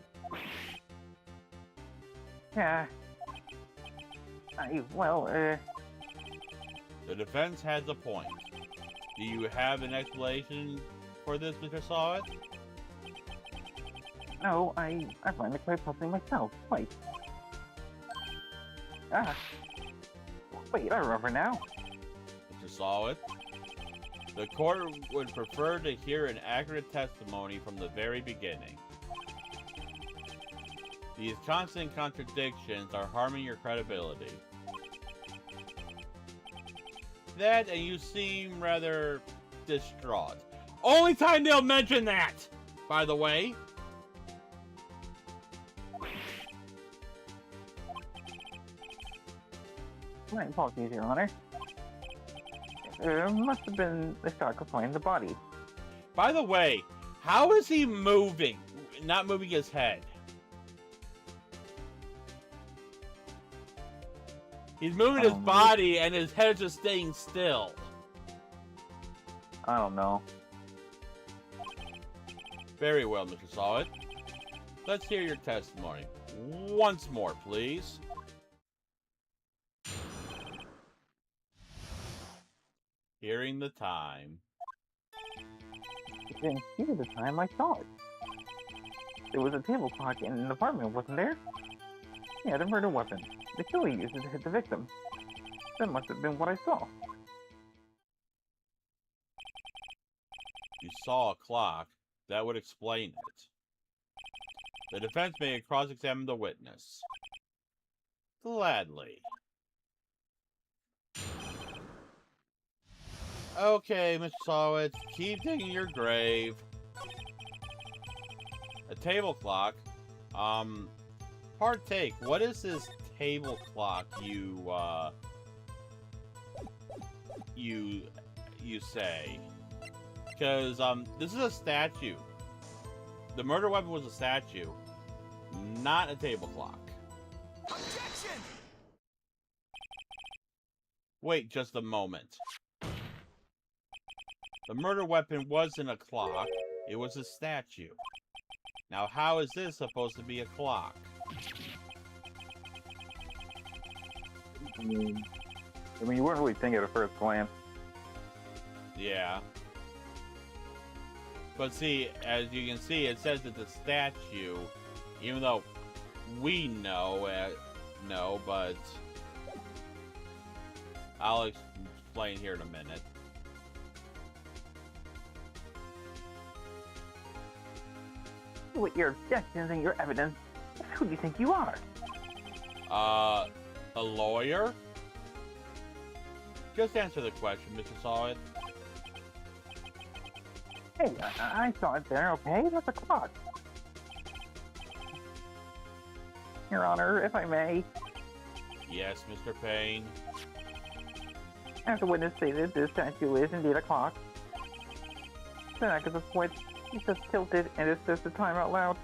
[SPEAKER 2] Yeah.
[SPEAKER 1] The defense has a point. Do you have an explanation for this, Mr. Sawit?
[SPEAKER 2] No, I find it quite puzzling myself. Wait. Wait, I remember now.
[SPEAKER 1] Mr. Sawit? The court would prefer to hear an accurate testimony from the very beginning. These constant contradictions are harming your credibility. That, and you seem rather distraught. Only time they'll mention that, by the way.
[SPEAKER 2] My apologies, Your Honor. Must have been the shock of finding the body.
[SPEAKER 1] By the way, how is he moving? Not moving his head. He's moving his body and his head's just staying still.
[SPEAKER 2] I don't know.
[SPEAKER 1] Very well, Mr. Sawit. Let's hear your testimony. Once more, please. Hearing the time.
[SPEAKER 2] You didn't hear the time I saw it. There was a table clock in an apartment, wasn't there? Yeah, the murder weapon. The killer used it to hit the victim. That must have been what I saw.
[SPEAKER 1] You saw a clock. That would explain it. The defense may cross-examine the witness. Gladly. Okay, Mr. Sawit, keep digging your grave. A table clock. Hard take. What is this table clock you say? Because this is a statue. The murder weapon was a statue, not a table clock. Objection! Wait just a moment. The murder weapon wasn't a clock, it was a statue. Now how is this supposed to be a clock?
[SPEAKER 2] I mean, you wouldn't really think at a first glance.
[SPEAKER 1] Yeah. But see, as you can see, it says that the statue, even though we know, but I'll explain here in a minute.
[SPEAKER 2] With your objections and your evidence, who do you think you are?
[SPEAKER 1] A lawyer? Just answer the question, Mr. Sawit.
[SPEAKER 2] Hey, I saw it there, okay? That's a clock. Your Honor, if I may.
[SPEAKER 1] Yes, Mr. Payne.
[SPEAKER 2] As the witness stated, this statue is indeed a clock. The neck of the switch is just tilted and it says the time out loud.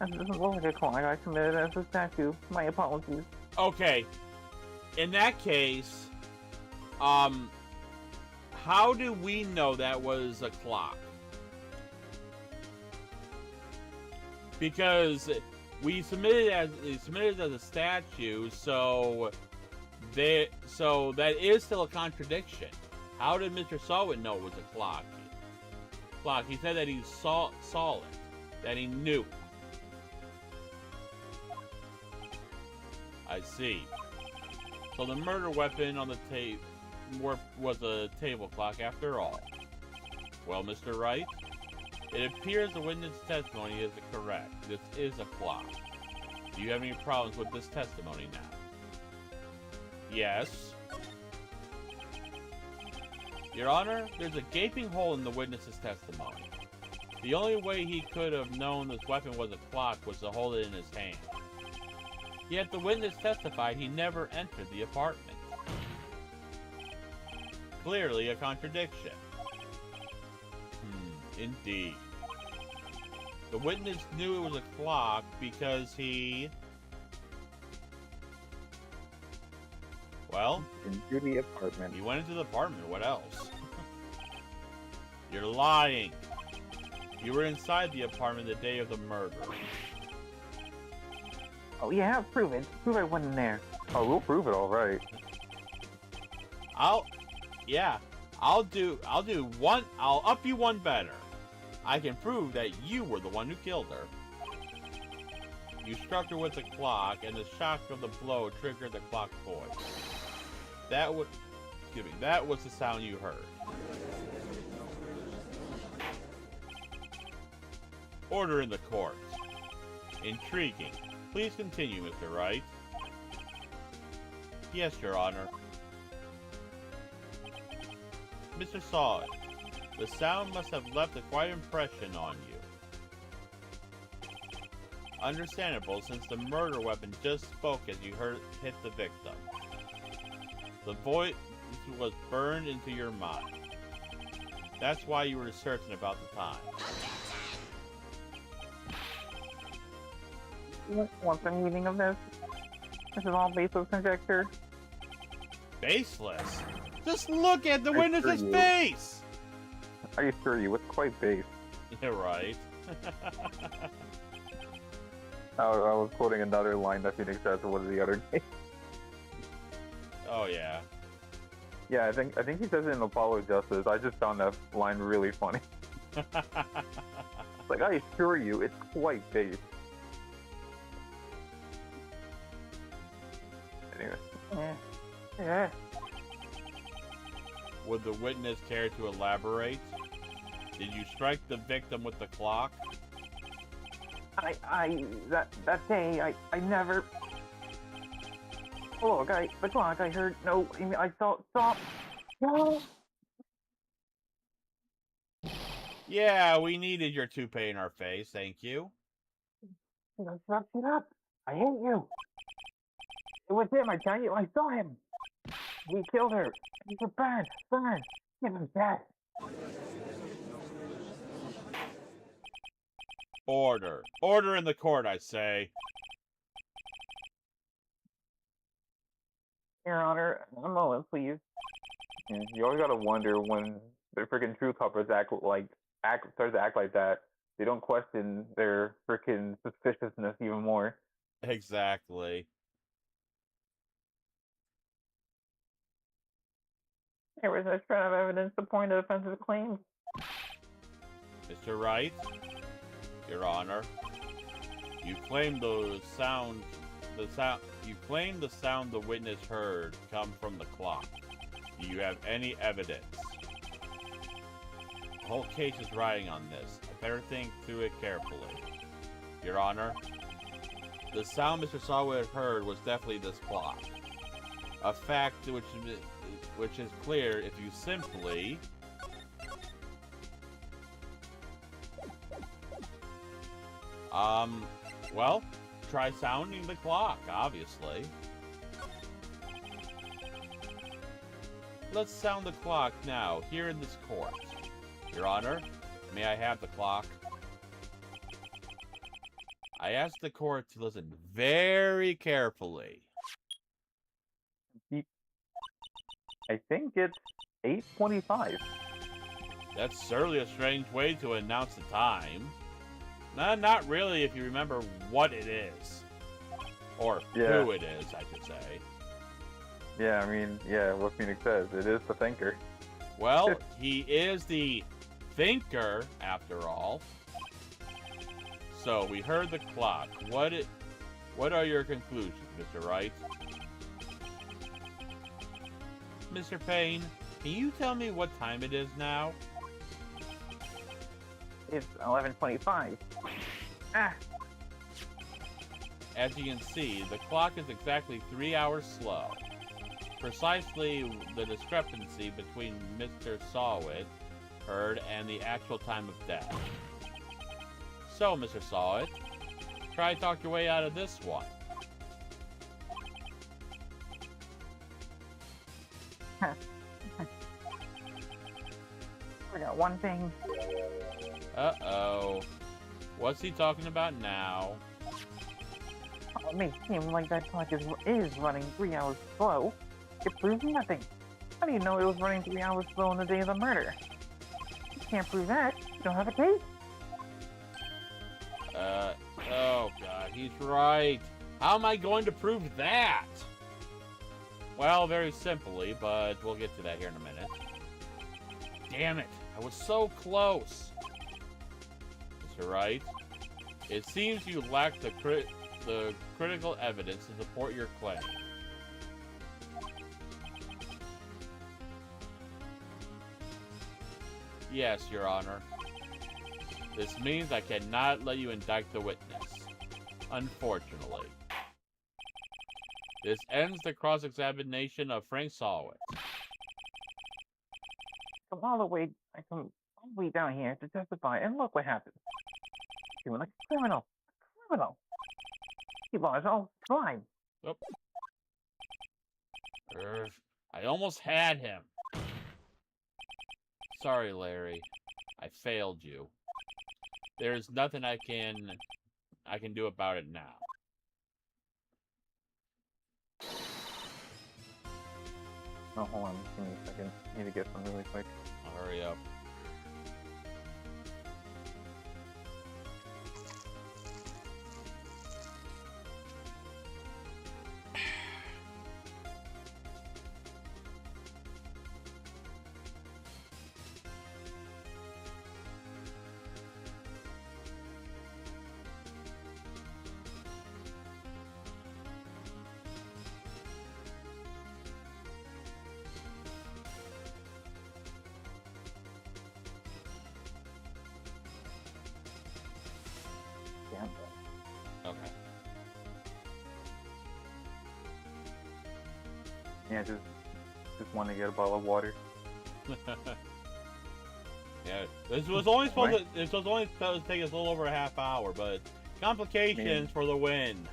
[SPEAKER 2] As it doesn't look like a clock, I submitted it as a statue. My apologies.
[SPEAKER 1] Okay. In that case, how do we know that was a clock? Because we submitted it as a statue, so that is still a contradiction. How did Mr. Sawit know it was a clock? He said that he saw it, that he knew. I see. So the murder weapon on the tape was a table clock after all. Well, Mr. Wright, it appears the witness' testimony is correct. This is a clock. Do you have any problems with this testimony now? Yes. Your Honor, there's a gaping hole in the witness's testimony. The only way he could have known this weapon was a clock was to hold it in his hand. Yet the witness testified he never entered the apartment. Clearly a contradiction. Indeed. The witness knew it was a clock because he... Well...
[SPEAKER 2] Into the apartment.
[SPEAKER 1] He went into the apartment. What else? You're lying. You were inside the apartment the day of the murder.
[SPEAKER 2] Oh yeah, prove it. Prove I went in there. Oh, we'll prove it all right.
[SPEAKER 1] I'll up you one better. I can prove that you were the one who killed her. You struck her with the clock, and the shock of the blow triggered the clock's voice. That was the sound you heard. Order in the court. Intriguing. Please continue, Mr. Wright. Yes, Your Honor. Mr. Solid, the sound must have left a quite impression on you. Understandable, since the murder weapon just spoke as you hit the victim. The voice was burned into your mind. That's why you were certain about the time.
[SPEAKER 2] What's the meaning of this? This is all baseless conjecture.
[SPEAKER 1] Baseless? Just look at the witness's face!
[SPEAKER 2] I assure you, it's quite base.
[SPEAKER 1] Yeah, right.
[SPEAKER 2] I was quoting another line that Phoenix said to one of the other day.
[SPEAKER 1] Oh yeah.
[SPEAKER 2] Yeah, I think he says it in Apollo Justice. I just found that line really funny. Like, I assure you, it's quite base. Anyway. Yeah.
[SPEAKER 1] Would the witness care to elaborate? Did you strike the victim with the clock?
[SPEAKER 2] That day, I never... Oh, look, the clock, I heard, no, I saw, no!
[SPEAKER 1] Yeah, we needed your toupee in our face, thank you.
[SPEAKER 2] Shut up! I hate you! It was him, I tell you, I saw him! We killed her! He's a bad, give him that!
[SPEAKER 1] Order. Order in the court, I say.
[SPEAKER 2] Your Honor, a moment, please. You always gotta wonder when the freaking true culprits start to act like that. They don't question their freaking suspiciousness even more.
[SPEAKER 1] Exactly.
[SPEAKER 2] There was no shred of evidence to point to offensive claims.
[SPEAKER 1] Mr. Wright, Your Honor, you claim the sound the witness heard come from the clock. Do you have any evidence? The whole case is riding on this. I better think through it carefully. Your Honor, the sound Mr. Sawyer heard was definitely this clock. A fact which is clear if you simply... well, try sounding the clock, obviously. Let's sound the clock now, here in this court. Your Honor, may I have the clock? I ask the court to listen very carefully.
[SPEAKER 2] I think it's 8:25.
[SPEAKER 1] That's certainly a strange way to announce the time. Not really if you remember what it is. Or who it is, I should say.
[SPEAKER 2] Yeah, I mean, yeah, what Phoenix says. It is the thinker.
[SPEAKER 1] Well, he is the thinker, after all. So, we heard the clock. What are your conclusions, Mr. Wright? Mr. Payne, can you tell me what time it is now?
[SPEAKER 2] It's 11:25. Ah.
[SPEAKER 1] As you can see, the clock is exactly 3 hours slow. Precisely the discrepancy between Mr. Sawit heard and the actual time of death. So, Mr. Solid, try to talk your way out of this one.
[SPEAKER 2] I got one thing.
[SPEAKER 1] Uh-oh. What's he talking about now?
[SPEAKER 2] Oh, it may seem like that clock is running 3 hours slow. It proves nothing. How do you know it was running 3 hours slow on the day of the murder? You can't prove that. You don't have a case.
[SPEAKER 1] Oh god, he's right. How am I going to prove that? Well, very simply, but we'll get to that here in a minute. Damn it, I was so close. Mr. Wright, it seems you lack the critical evidence to support your claim. Yes, Your Honor. This means I cannot let you indict the witness. Unfortunately. This ends the cross-examination of Frank Solwit.
[SPEAKER 2] I come all the way down here to testify, and look what happens. You're like a criminal. A criminal. He was all fine.
[SPEAKER 1] Oh. I almost had him. Sorry, Larry. I failed you. There's nothing I can do about it now.
[SPEAKER 2] Oh, hold on. Give me a second. I need to get some really quick.
[SPEAKER 1] I'll hurry up. Okay.
[SPEAKER 2] Yeah, just want to get a bottle of water.
[SPEAKER 1] Yeah, this was only supposed to take us a little over a half hour, but complications for the win.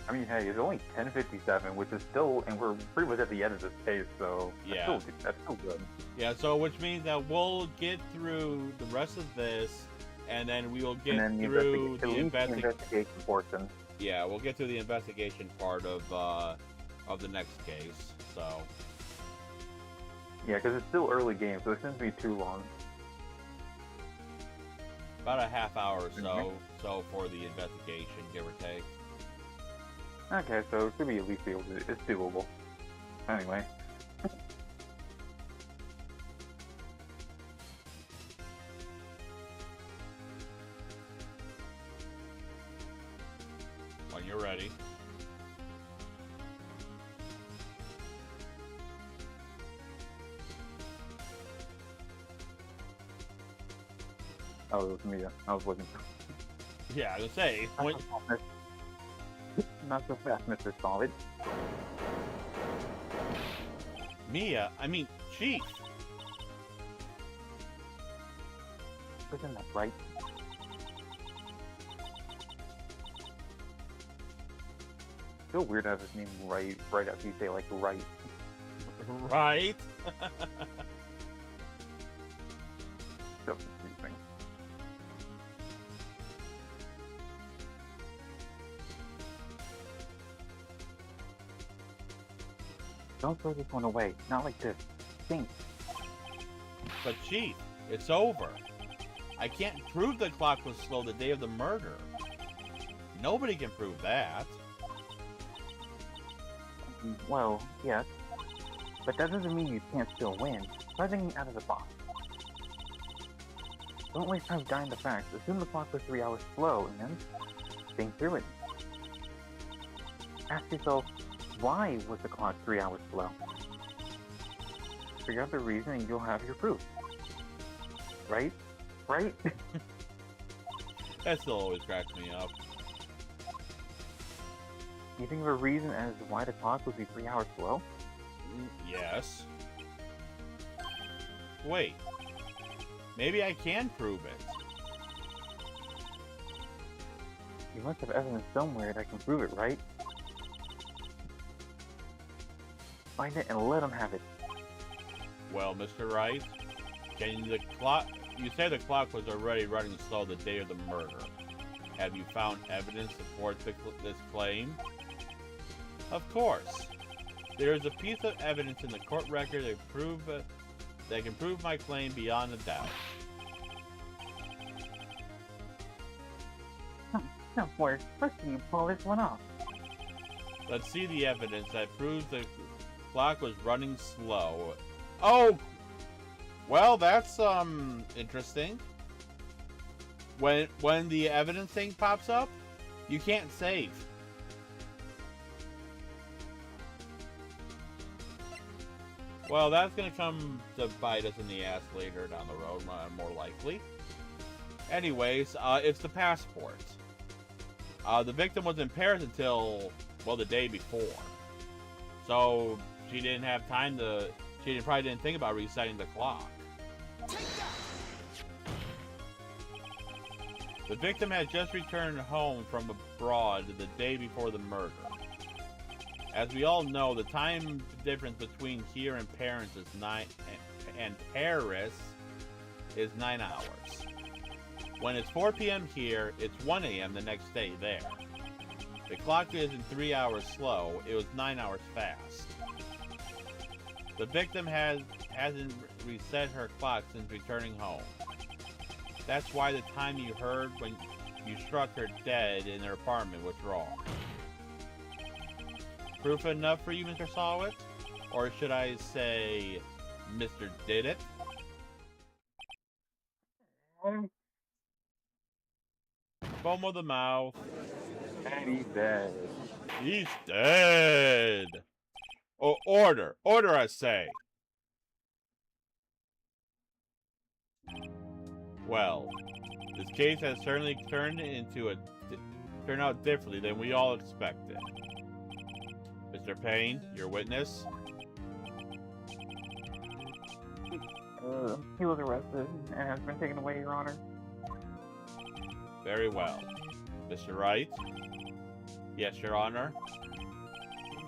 [SPEAKER 2] I mean, hey, it's only 10:57, which is still, and we're pretty much at the end of this case, so
[SPEAKER 1] yeah,
[SPEAKER 2] that's still good.
[SPEAKER 1] Yeah, so which means that we'll get through the rest of this, and then we will get through the investigation
[SPEAKER 2] portion.
[SPEAKER 1] Yeah, we'll get through the investigation part of the next case. So.
[SPEAKER 2] Yeah, because it's still early game, so it shouldn't be too long.
[SPEAKER 1] About a half hour or so for the investigation, give or take.
[SPEAKER 2] Okay, so it should be at least it's doable. Anyway.
[SPEAKER 1] When you're ready.
[SPEAKER 2] Oh, it was me. I was looking for.
[SPEAKER 1] Yeah, I was gonna say.
[SPEAKER 2] Not so fast, Mr. Solid.
[SPEAKER 1] Mia? I mean, Chief.
[SPEAKER 2] Isn't that right? Feel weird to have his name right after you say like right.
[SPEAKER 1] Right?
[SPEAKER 2] So confusing. Don't throw this one away. Not like this. Think.
[SPEAKER 1] But Chief, it's over. I can't prove the clock was slow the day of the murder. Nobody can prove that.
[SPEAKER 2] Well, yes. But that doesn't mean you can't still win. Try thinking out of the box. Don't waste time dying the facts. Assume the clock was 3 hours slow, and then think through it. Ask yourself, why was the clock 3 hours slow? Figure out the reason and you'll have your proof. Right? Right?
[SPEAKER 1] That still always cracks me up.
[SPEAKER 2] You think of a reason as to why the clock would be 3 hours slow?
[SPEAKER 1] Yes. Wait. Maybe I can prove it.
[SPEAKER 2] You must have evidence somewhere that can prove it, right? Find it and let him have it.
[SPEAKER 1] Well, Mr. Wright, the clock? You said the clock was already running slow the day of the murder. Have you found evidence to support this claim? Of course. There is a piece of evidence in the court record that can prove my claim beyond a doubt.
[SPEAKER 2] No, where? First you pull this one off.
[SPEAKER 1] Let's see the evidence that proves the clock was running slow. Oh! Well, that's, interesting. When the evidence thing pops up, you can't save. Well, that's gonna come to bite us in the ass later down the road, more likely. Anyways, it's the passport. The victim was in Paris until, well, the day before. So, she didn't have time to... She probably didn't think about resetting the clock. The victim had just returned home from abroad the day before the murder. As we all know, the time difference between here and Paris is 9 hours. When it's 4 p.m. here, it's 1 a.m. the next day there. The clock isn't 3 hours slow, it was 9 hours fast. The victim hasn't reset her clock since returning home. That's why the time you heard when you struck her dead in her apartment was wrong. Proof enough for you, Mr. Sawit? Or should I say, Mr. Did It? Foam of the mouth.
[SPEAKER 2] And he's dead.
[SPEAKER 1] He's dead! Oh, order! Order, I say! Well, this case has certainly turned out differently than we all expected. Mr. Payne, your witness?
[SPEAKER 2] He was arrested and has been taken away, Your Honor.
[SPEAKER 1] Very well. Mr. Wright? Yes, Your Honor?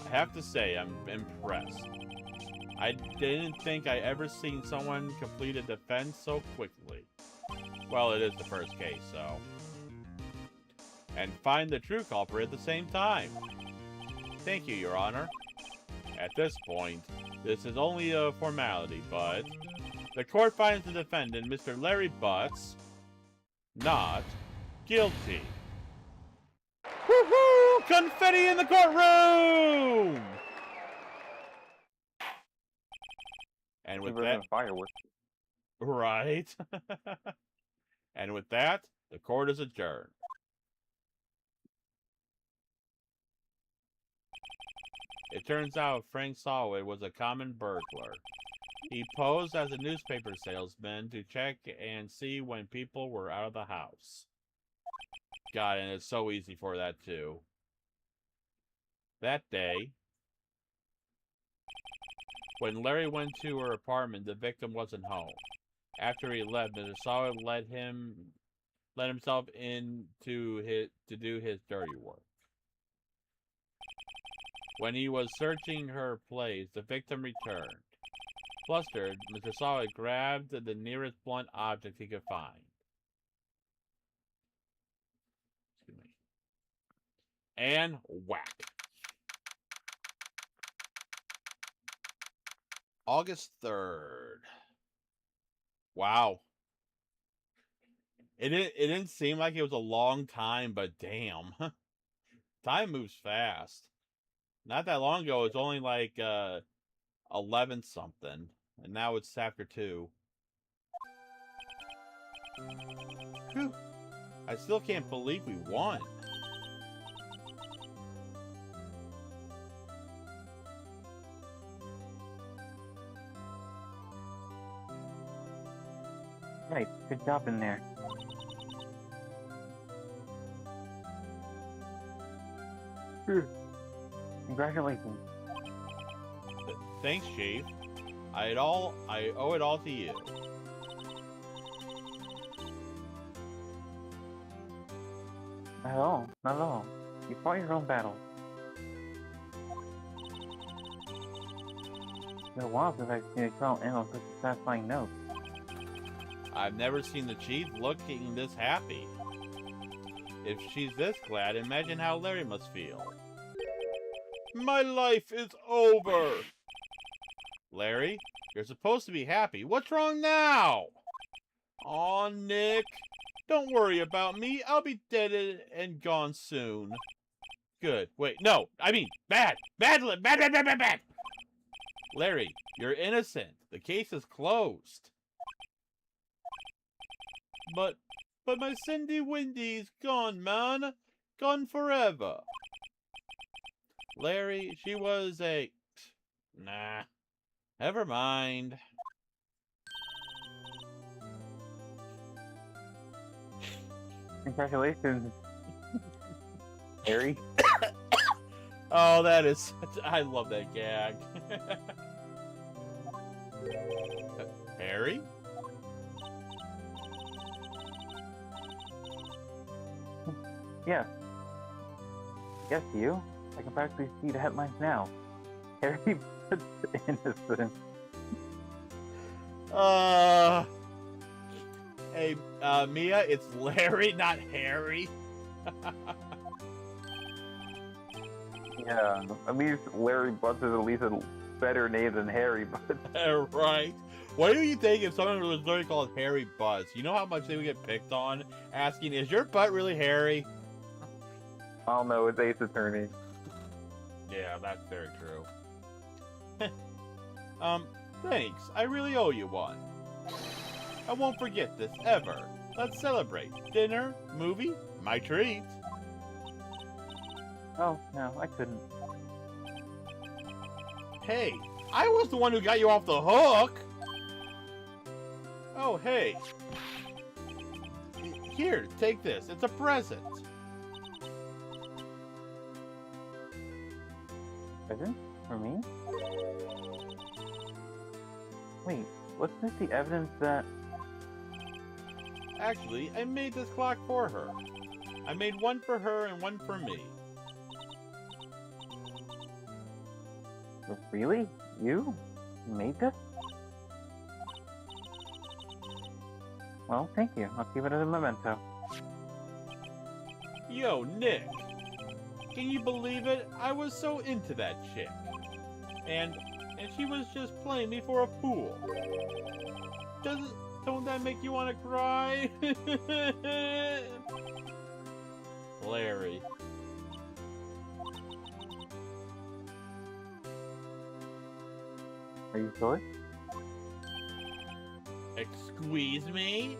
[SPEAKER 1] I have to say, I'm impressed. I didn't think I ever seen someone complete a defense so quickly. Well, it is the first case, so... And find the true culprit at the same time. Thank you, Your Honor. At this point, this is only a formality, but... The court finds the defendant, Mr. Larry Butts, not guilty. Woohoo! Confetti in the courtroom! And with that...
[SPEAKER 2] fireworks.
[SPEAKER 1] Right. And with that, the court is adjourned. It turns out Frank Sawit was a common burglar. He posed as a newspaper salesman to check and see when people were out of the house. God, and it's so easy for that too. That day, when Larry went to her apartment, the victim wasn't home. After he left, Mr. Sawit let himself in to do his dirty work. When he was searching her place, the victim returned. Flustered, Mr. Sawit grabbed the nearest blunt object he could find. Excuse me. And whack. August 3rd. Wow. It didn't seem like it was a long time, but damn. Time moves fast. Not that long ago, it was only like 11 something. And now it's after 2. Whew. I still can't believe we won.
[SPEAKER 2] Right, good job in there. Congratulations.
[SPEAKER 1] Thanks, Chief. I owe it all to you.
[SPEAKER 2] Not at all. Not at all. You fought your own battle. It's been a while since I've seen a trial end on such a satisfying note.
[SPEAKER 1] I've never seen the chief looking this happy. If she's this glad, imagine how Larry must feel. My life is over! Larry, you're supposed to be happy. What's wrong now? Aw, Nick. Don't worry about me. I'll be dead and gone soon. Good. Wait, no. I mean, bad. Bad, bad, bad, bad, bad, bad. Larry, you're innocent. The case is closed. But my Cindy Windy's gone, man. Gone forever. Larry, she was a... Nah. Never mind.
[SPEAKER 2] Congratulations, Harry.
[SPEAKER 1] Oh, that is such... I love that gag. Harry?
[SPEAKER 2] Yes. Yes, you. I can practically see the headlines now. Harry puts innocent.
[SPEAKER 1] Hey, Mia, it's Larry, not Harry.
[SPEAKER 2] Yeah, at least Larry Butts is at least a better name than Harry Butts.
[SPEAKER 1] Right. What do you think if someone was literally called Harry Butts? You know how much they would get picked on asking, is your butt really hairy?
[SPEAKER 2] I don't know, it's Ace Attorney.
[SPEAKER 1] Yeah, that's very true. Thanks. I really owe you one. I won't forget this ever. Let's celebrate. Dinner, movie, my treat.
[SPEAKER 2] Oh, no, I couldn't.
[SPEAKER 1] Hey, I was the one who got you off the hook. Oh, hey. Here, take this. It's a present.
[SPEAKER 2] Present? For me? Wait, wasn't this the evidence that...
[SPEAKER 1] Actually, I made this clock for her. I made one for her and one for me.
[SPEAKER 2] Really? You made this? Well, thank you. I'll keep it as a memento.
[SPEAKER 1] Yo, Nick. Can you believe it? I was so into that chick. And she was just playing me for a fool. Don't that make you want to cry? Larry.
[SPEAKER 2] Are you sure?
[SPEAKER 1] Excuse me?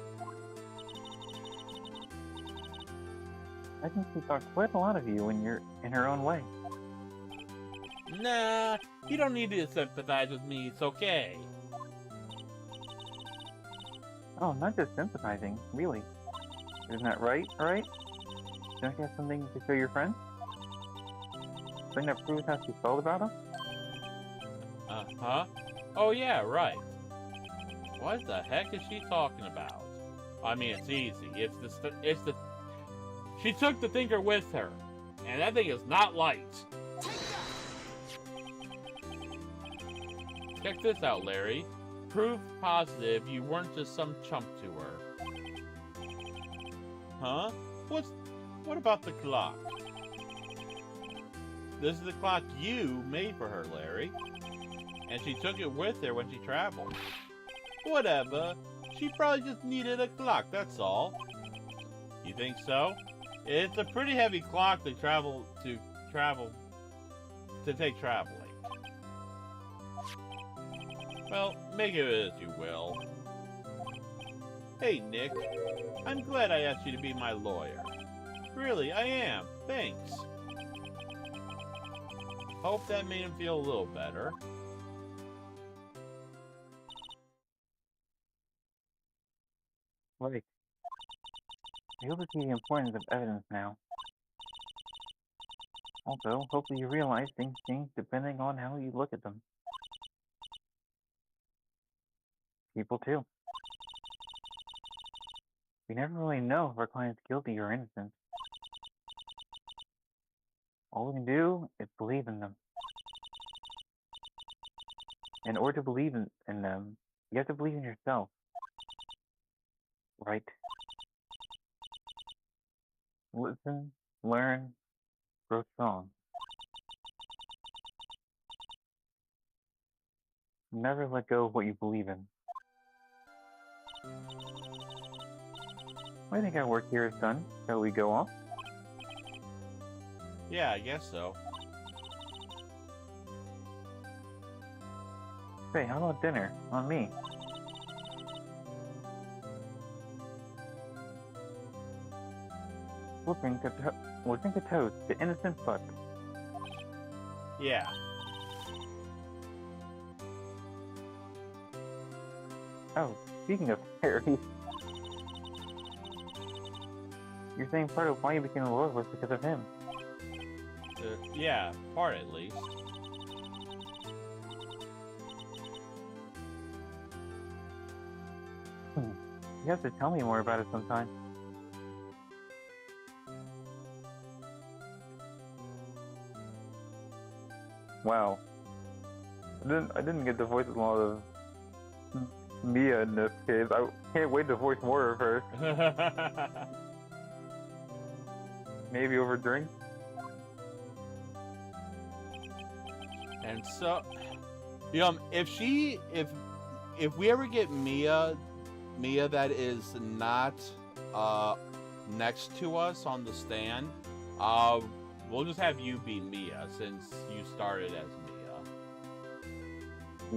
[SPEAKER 2] I think she thought quite a lot of you when you're in her own way.
[SPEAKER 1] Nah, you don't need to sympathize with me. It's okay.
[SPEAKER 2] Oh, not just sympathizing, really. Isn't that right? Alright? Don't you have something to show your friends? Something that proves how she felt about him?
[SPEAKER 1] Uh-huh. Oh yeah, right. What the heck is she talking about? I mean, it's easy. It's the... She took the thinker with her. And that thing is not light. Check this out, Larry. Proof positive you weren't just some chump to her. Huh? What about the clock? This is the clock you made for her, Larry. And she took it with her when she traveled. Whatever. She probably just needed a clock, that's all. You think so? It's a pretty heavy clock to take traveling. Well, make of it as you will. Hey, Nick. I'm glad I asked you to be my lawyer. Really, I am. Thanks. Hope that made him feel a little better.
[SPEAKER 2] Like, I hope you see the importance of evidence now. Also, hopefully you realize things change depending on how you look at them. People too. We never really know if our client's guilty or innocent. All we can do is believe in them. In order to believe in them, you have to believe in yourself. Right? Listen, learn, grow strong. Never let go of what you believe in. I think our work here is done. Shall we go off?
[SPEAKER 1] Yeah, I guess so.
[SPEAKER 2] Say, how about dinner? On me. We'll drink a toast to innocent fuck.
[SPEAKER 1] Yeah.
[SPEAKER 2] Oh, speaking of Harry, you're saying part of why you became a lord was because of him.
[SPEAKER 1] Yeah, part at least.
[SPEAKER 2] You have to tell me more about it sometime. Wow. I didn't get to voice a lot of Mia in this case. I can't wait to voice more of her. Maybe over drinks.
[SPEAKER 1] And so, if we ever get Mia that is not next to us on the stand, we'll just have you be Mia since you started as Mia.
[SPEAKER 2] I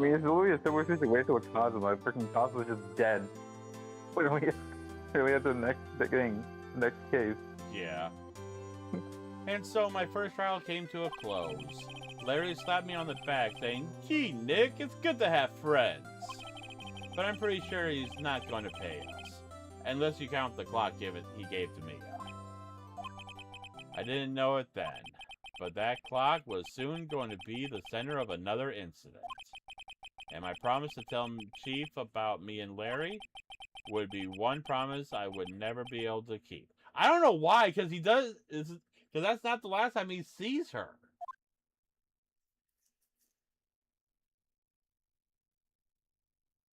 [SPEAKER 2] mean, it's literally a similar situation with Cosmo. Freaking Cosmo's just dead. When we have the next thing, next case.
[SPEAKER 1] Yeah. And so my first trial came to a close. Larry slapped me on the back saying, "Gee, Nick, it's good to have friends." But I'm pretty sure he's not going to pay us. Unless you count the clock he gave to me. I didn't know it then. But that clock was soon going to be the center of another incident. And my promise to tell Chief about me and Larry would be one promise I would never be able to keep. I don't know why, because that's not the last time he sees her.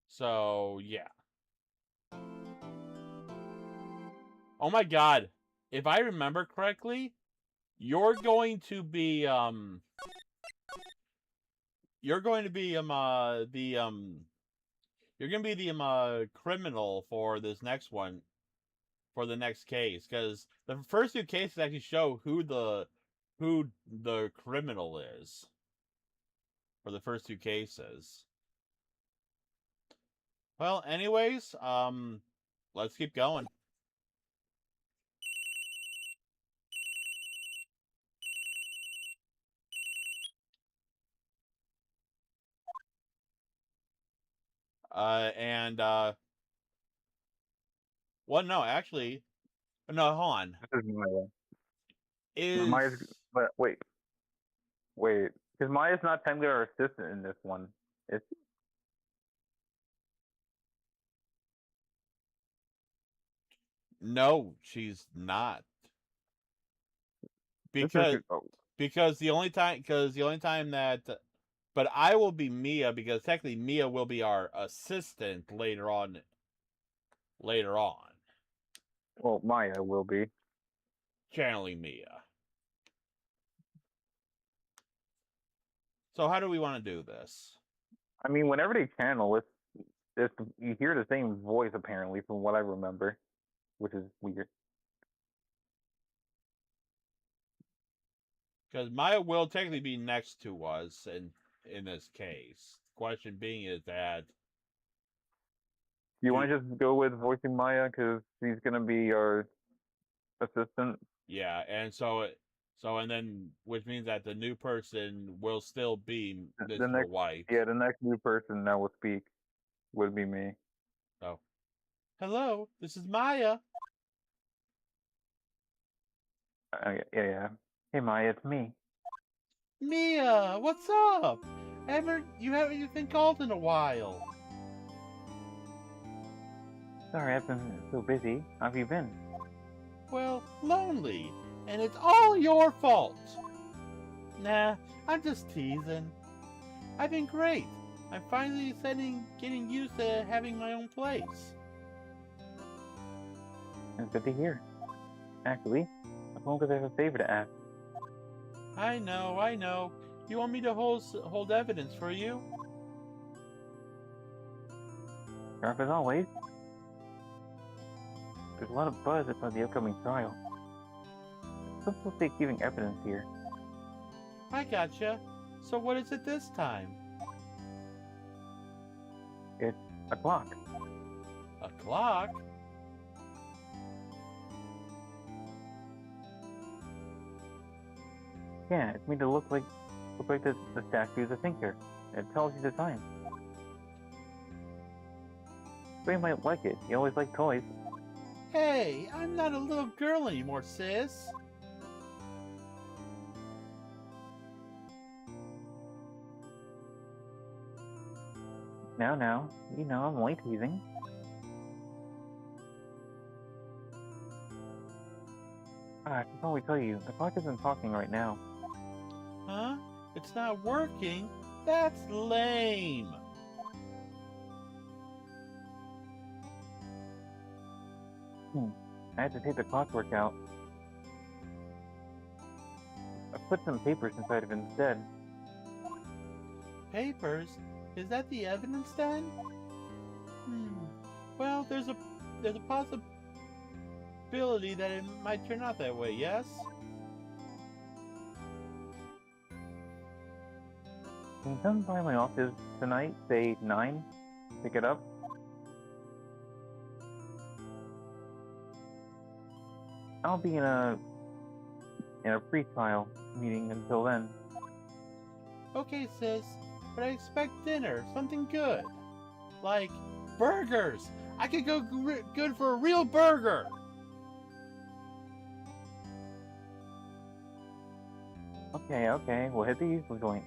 [SPEAKER 1] So, yeah. Oh my god. If I remember correctly, you're going to be, criminal for this next one, for the next case, because the first two cases actually show who the criminal is for the first two cases. Well, anyways, let's keep going. Well, no, actually, no, hold on.
[SPEAKER 2] This is Maya.
[SPEAKER 1] Is
[SPEAKER 2] Maya's, but wait, because Maya's not technically our assistant in this one. It's
[SPEAKER 1] no, she's not. Because the only time that, but I will be Mia because technically Mia will be our assistant later on.
[SPEAKER 2] Well, Maya will be
[SPEAKER 1] Channeling Mia. So how do we want to do this?
[SPEAKER 2] I mean, whenever they channel, it's you hear the same voice apparently, from what I remember, which is weird.
[SPEAKER 1] Because Maya will technically be next to us in this case. Question being is that,
[SPEAKER 2] You want to just go with voicing Maya because she's gonna be our assistant?
[SPEAKER 1] yeah, and and then which means that the new person will still be Mr. White.
[SPEAKER 2] Yeah, the next new person that will speak would be me.
[SPEAKER 1] Oh, hello, this is Maya.
[SPEAKER 2] Yeah. Hey Maya, it's me.
[SPEAKER 1] Mia, what's up? You haven't been called in a while.
[SPEAKER 2] Sorry, I've been so busy. How have you been?
[SPEAKER 1] Well, lonely. and it's all your fault. Nah, I'm just teasing. I've been great. I'm finally getting used to having my own place.
[SPEAKER 2] It's good to hear. Actually, I'm home because I have a favor to ask.
[SPEAKER 1] I know. You want me to hold evidence for you?
[SPEAKER 2] Sharp as always. There's a lot of buzz about the upcoming trial. Some people say giving evidence here.
[SPEAKER 1] I gotcha. So what is it this time?
[SPEAKER 2] It's a clock.
[SPEAKER 1] A clock?
[SPEAKER 2] Yeah, it's made to look like the statue is a thinker. It tells you the time. Ray might like it. He always liked toys.
[SPEAKER 1] Hey, I'm not a little girl anymore, sis.
[SPEAKER 2] Now, you know I'm only teasing. I can probably tell you, the clock isn't talking right now.
[SPEAKER 1] Huh? It's not working? That's lame.
[SPEAKER 2] I had to take the clockwork out. I put some papers inside of it instead.
[SPEAKER 1] Papers? Is that the evidence then? Well, there's a possibility that it might turn out that way, yes?
[SPEAKER 2] Can you come by my office tonight, say 9? Pick it up? I'll be in a pre-trial meeting until then.
[SPEAKER 1] Okay, sis, but I expect dinner, something good. Like burgers! I could go good for a real burger!
[SPEAKER 2] Okay, we'll hit the usual joint.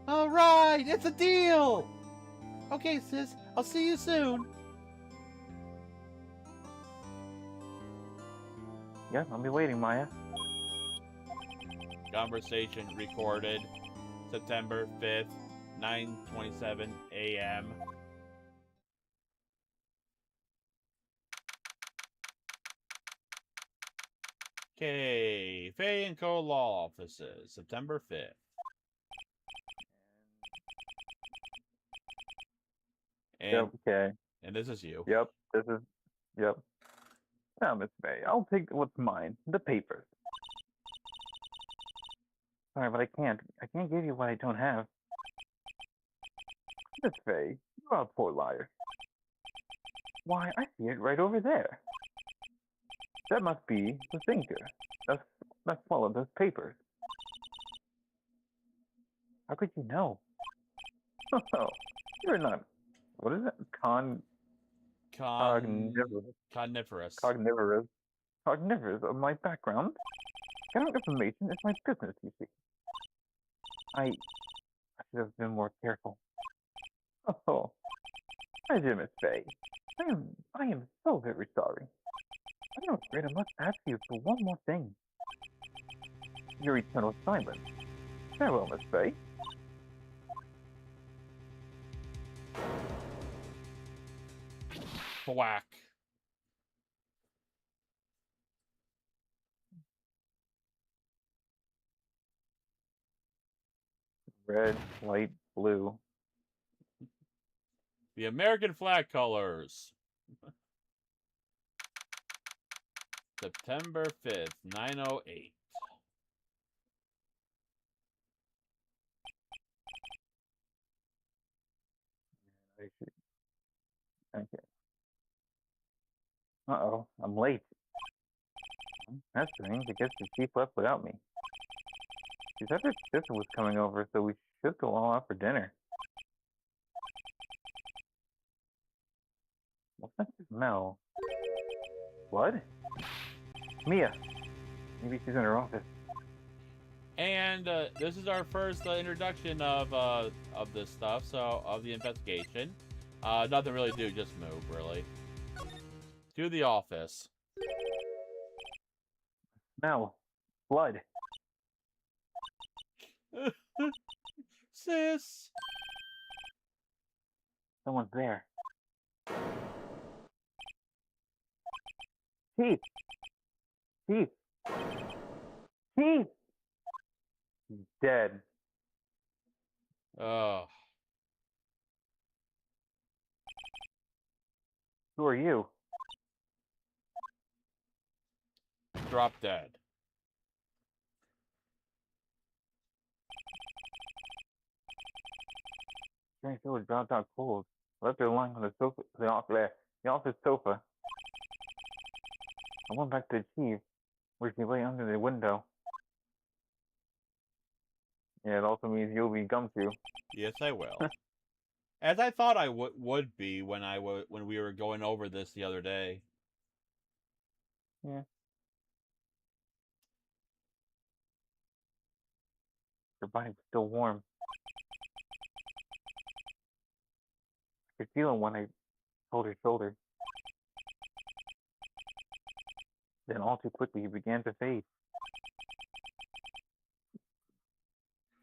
[SPEAKER 1] Alright, it's a deal! Okay, sis, I'll see you soon.
[SPEAKER 2] Yeah, I'll be waiting, Maya.
[SPEAKER 1] Conversation recorded September 5th, 9:27 a.m. Okay, Fay & Co. Law Offices, September 5th. And,
[SPEAKER 2] Okay.
[SPEAKER 1] and this is you.
[SPEAKER 2] Yep, yep. Now, Miss May, I'll take what's mine, the papers. Sorry, but I can't give you what I don't have. Miss Fay, you are a poor liar. Why, I see it right over there. That must be the thinker. That's swallowed those papers. How could you know? Oh, you're not. What is it?
[SPEAKER 1] Cognivorous.
[SPEAKER 2] Cognivorous of my background. Getting information is my business, you see. I should have been more careful. Oh, my dear Miss Fay, I am so very sorry. I'm afraid I must ask you for one more thing. Your eternal silence. Farewell, Miss Fay.
[SPEAKER 1] Whack.
[SPEAKER 2] Red, white, blue.
[SPEAKER 1] The American flag colors. September 5th, 9:08.
[SPEAKER 2] Okay. Uh-oh, I'm late. That's strange. I guess the chief left without me. She said her sister was coming over, so we should go all out for dinner. What's that smell? Blood? Mia. Maybe she's in her office.
[SPEAKER 1] And this is our first introduction of this stuff, so of the investigation. Nothing really to do, just move, really. To the office.
[SPEAKER 2] Smell. Blood.
[SPEAKER 1] Sis.
[SPEAKER 2] Someone's there. Chief! Chief! Chief! He's dead.
[SPEAKER 1] Oh.
[SPEAKER 2] Who are you?
[SPEAKER 1] Drop dead.
[SPEAKER 2] Strange was dropped out cold. Left her lying on the sofa, the office sofa. I went back to the chief, where she lay under the window. Yeah, it also means you'll be gumshoe.
[SPEAKER 1] Yes, I will. As I thought I would be when when we were going over this the other day.
[SPEAKER 2] Yeah. Her body was still warm. I could feel it when I held her shoulder. Then all too quickly, he began to fade.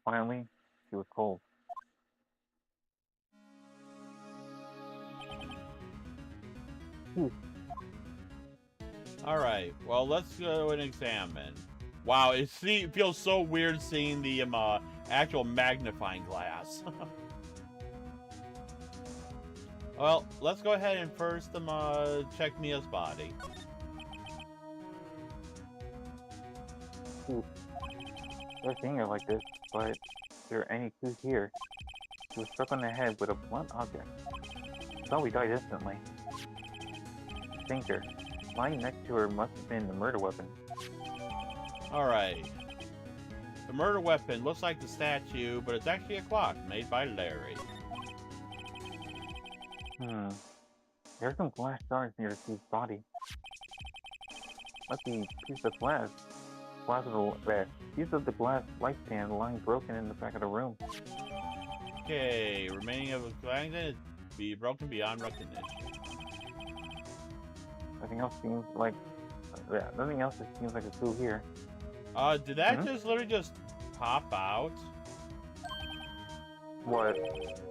[SPEAKER 2] Finally, she was cold.
[SPEAKER 1] Alright, well, let's go and examine. Wow, it feels so weird seeing the actual magnifying glass. Well, let's go ahead and first check Mia's body.
[SPEAKER 2] Never seen her like this, but if there are any clues here, she was struck on the head with a blunt object. Probably died instantly. Thinker. Lying next to her must have been the murder weapon.
[SPEAKER 1] Alright. The murder weapon looks like the statue, but it's actually a clock made by Larry.
[SPEAKER 2] There are some glass shards near the thief's body. Must be a piece of glass. Piece of the glass light stand lying broken in the back of the room.
[SPEAKER 1] Okay, remaining of a glass be broken beyond recognition.
[SPEAKER 2] Nothing else seems like a clue here.
[SPEAKER 1] Did that just literally just pop out?
[SPEAKER 2] What?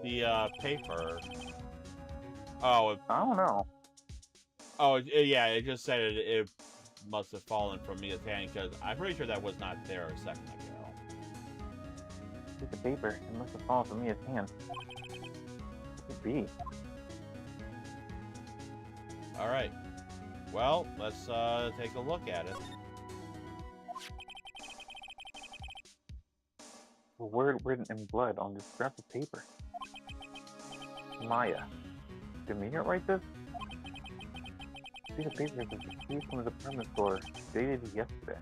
[SPEAKER 1] The paper. Oh,
[SPEAKER 2] I don't know.
[SPEAKER 1] oh, yeah, it just said it must have fallen from Mia's hand, because I'm pretty sure that was not there a second ago.
[SPEAKER 2] Piece of paper. It must have fallen from Mia's hand. What could it be?
[SPEAKER 1] Alright. Well, let's take a look at it.
[SPEAKER 2] A word written in blood on this scrap of paper. Maya. Did Mia write this? Piece of paper is received from the department store, dated yesterday.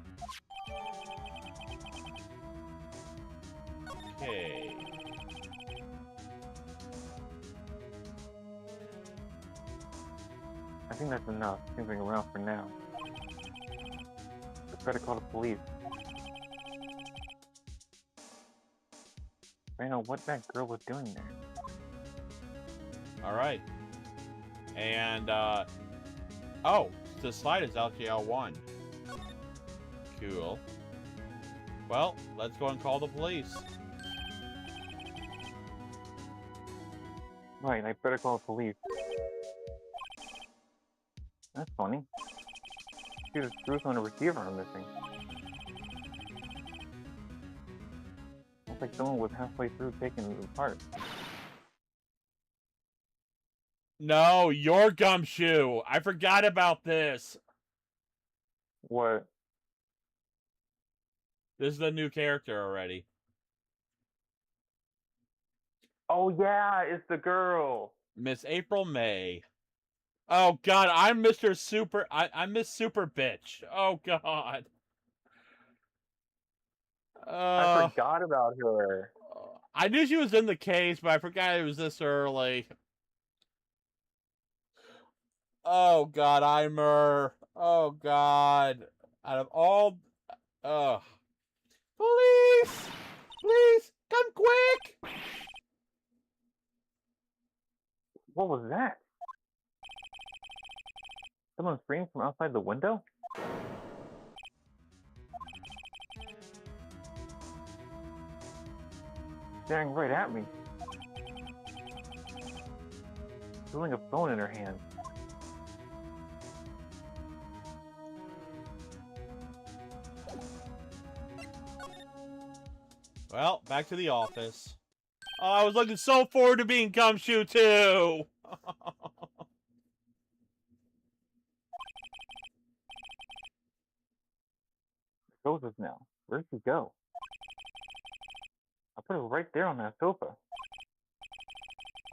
[SPEAKER 1] Okay.
[SPEAKER 2] I think that's enough. Snooping around for now. Let's try to call the police. I know what that girl was doing there.
[SPEAKER 1] Alright. And, oh, the slide is LGL1. Cool. Well, let's go and call the police.
[SPEAKER 2] Right, I better call the police. That's funny. See, the screws on the receiver are missing. Looks like someone was halfway through taking it apart.
[SPEAKER 1] No, your Gumshoe! I forgot about this!
[SPEAKER 2] What?
[SPEAKER 1] This is a new character already.
[SPEAKER 2] Oh yeah, it's the girl!
[SPEAKER 1] Miss April May. Oh god, I'm Mr. Super... I'm Miss Super Bitch. Oh god.
[SPEAKER 2] I forgot about her.
[SPEAKER 1] I knew she was in the case, but I forgot it was this early. Oh god, I'm her. Oh god. Out of all... Police! Please, come quick!
[SPEAKER 2] What was that? Someone screamed from outside the window? staring right at me. Holding a phone in her hand.
[SPEAKER 1] Well, back to the office. Oh, I was looking so forward to being Gumshoe too.
[SPEAKER 2] Where goes us now? Where'd she go? I put her right there on that sofa.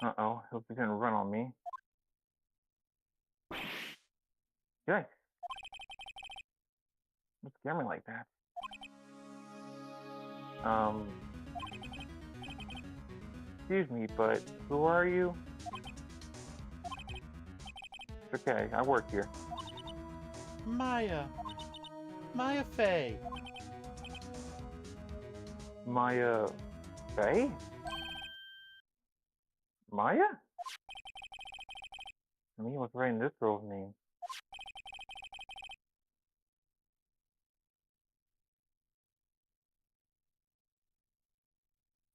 [SPEAKER 2] Uh-oh, hope she didn't run on me. Yikes. Don't scare me like that. Excuse me, but who are you? It's okay, I work here.
[SPEAKER 1] Maya. Maya Fey.
[SPEAKER 2] Maya... Faye? Maya? I mean, what's writing this girl's name?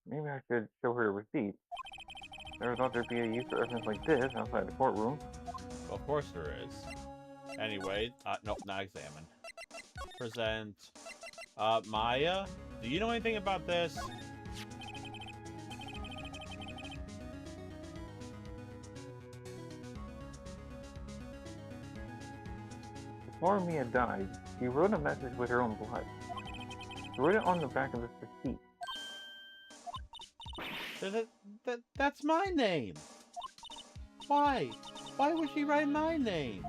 [SPEAKER 2] Maybe I should show her a receipt. Never thought there'd be a use for evidence like this outside the courtroom.
[SPEAKER 1] Well, of course there is. Anyway, nope, not examine. Present. Maya, do you know anything about this?
[SPEAKER 2] Before Mia died, she wrote a message with her own blood. She wrote it on the back of this receipt.
[SPEAKER 1] That's my name. Why? Why would she write my name?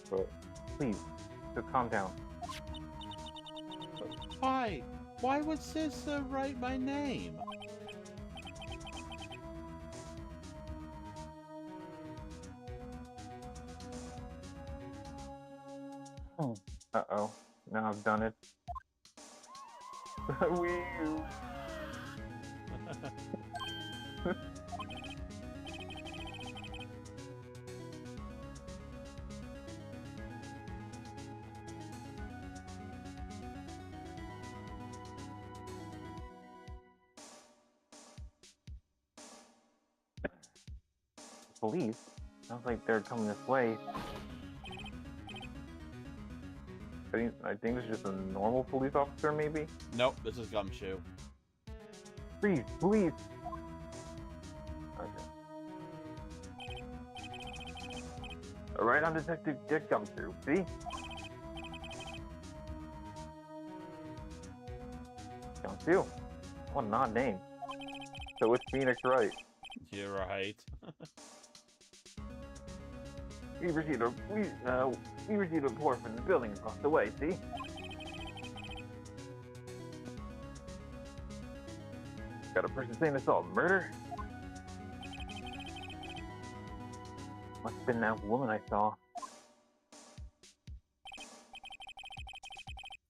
[SPEAKER 2] But please, just calm down.
[SPEAKER 1] Why? Why would Sis write my name?
[SPEAKER 2] Uh-oh. Now I've done it. Wee. Police? Sounds like they're coming this way. I think it's just a normal police officer, maybe?
[SPEAKER 1] Nope, this is Gumshoe.
[SPEAKER 2] Please, please! Okay. Alright, I'm Detective Dick Gumshoe, see? Gumshoe? What an odd name. So it's Phoenix Wright.
[SPEAKER 1] You're right.
[SPEAKER 2] We received a report from the building across the way, see? Got a person saying assault murder? Must have been that woman I saw.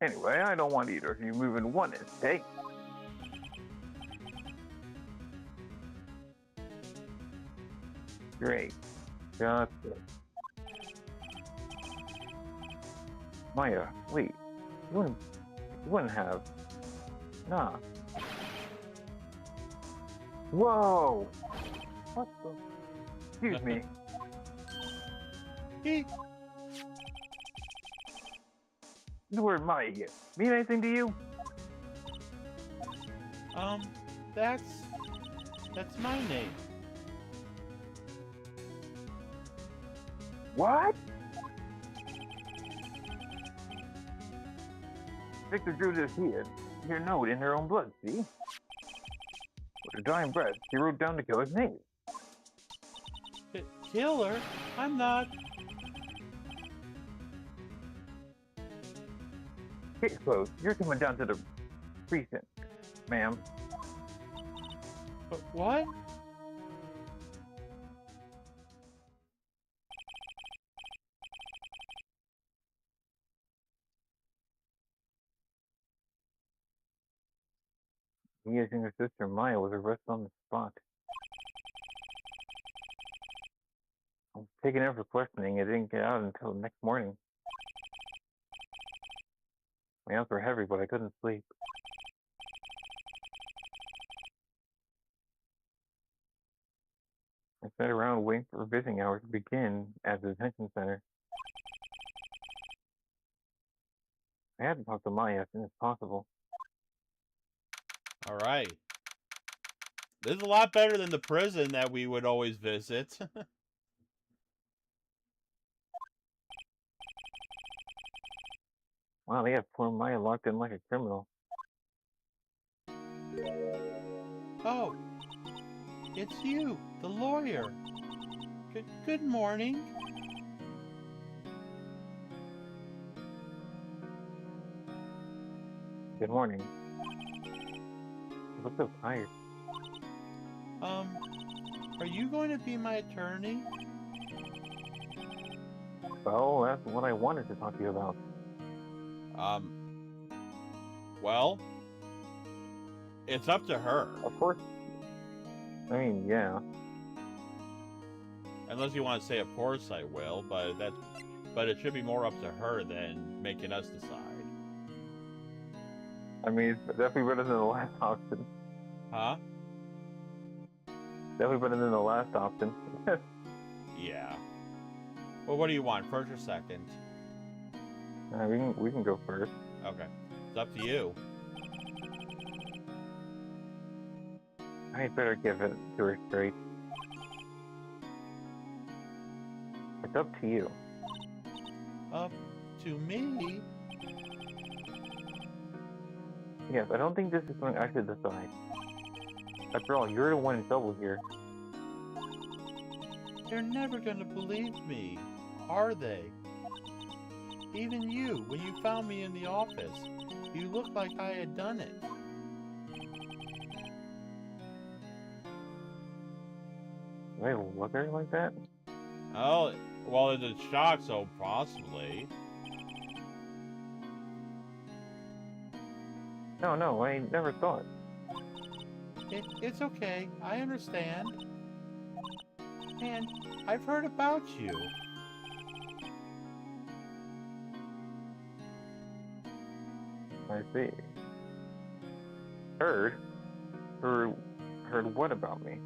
[SPEAKER 2] Anyway, I don't want either of you moving one inch, okay? Great. Just good. Maya, wait. You wouldn't have. Nah. Whoa! What the? Excuse me. The word Maya here. Mean anything to you?
[SPEAKER 1] That's my name.
[SPEAKER 2] What? Victor drew this here note in her own blood, see? With her dying breath, she wrote down the killer's name.
[SPEAKER 1] Killer? I'm not.
[SPEAKER 2] Case closed. You're coming down to the precinct, ma'am.
[SPEAKER 1] What?
[SPEAKER 2] Mia's younger sister, Maya, was arrested on the spot. I was taken in for questioning. It didn't get out until the next morning. My arms were heavy, but I couldn't sleep. I sat around waiting for visiting hours to begin at the detention center. I had to talk to Maya as soon as possible.
[SPEAKER 1] All right. This is a lot better than the prison that we would always visit.
[SPEAKER 2] Wow, they have poor Maya locked in like a criminal.
[SPEAKER 1] Oh, it's you, the lawyer. Good morning.
[SPEAKER 2] Good morning. You look so tired.
[SPEAKER 1] Are you going to be my attorney?
[SPEAKER 2] Well, that's what I wanted to talk to you about.
[SPEAKER 1] Well, it's up to her.
[SPEAKER 2] Of course. I mean, yeah.
[SPEAKER 1] Unless you want to say, of course I will, but it should be more up to her than making us decide.
[SPEAKER 2] I mean, it's definitely better than the last option.
[SPEAKER 1] Huh?
[SPEAKER 2] Definitely better than the last option.
[SPEAKER 1] Yeah. Well, what do you want, first or second?
[SPEAKER 2] We can go first.
[SPEAKER 1] Okay. It's up to you.
[SPEAKER 2] I'd better give it to her straight. It's up to you.
[SPEAKER 1] Up to me?
[SPEAKER 2] Yes, I don't think this is something I should decide. After all, you're the one in trouble here.
[SPEAKER 1] They're never gonna believe me, are they? Even you, when you found me in the office, you looked like I had done it.
[SPEAKER 2] Do I look at her like that?
[SPEAKER 1] Oh, well, it's a shock, so possibly.
[SPEAKER 2] No, I never thought.
[SPEAKER 1] It's okay, I understand. And I've heard about you.
[SPEAKER 2] I see. Heard what about me?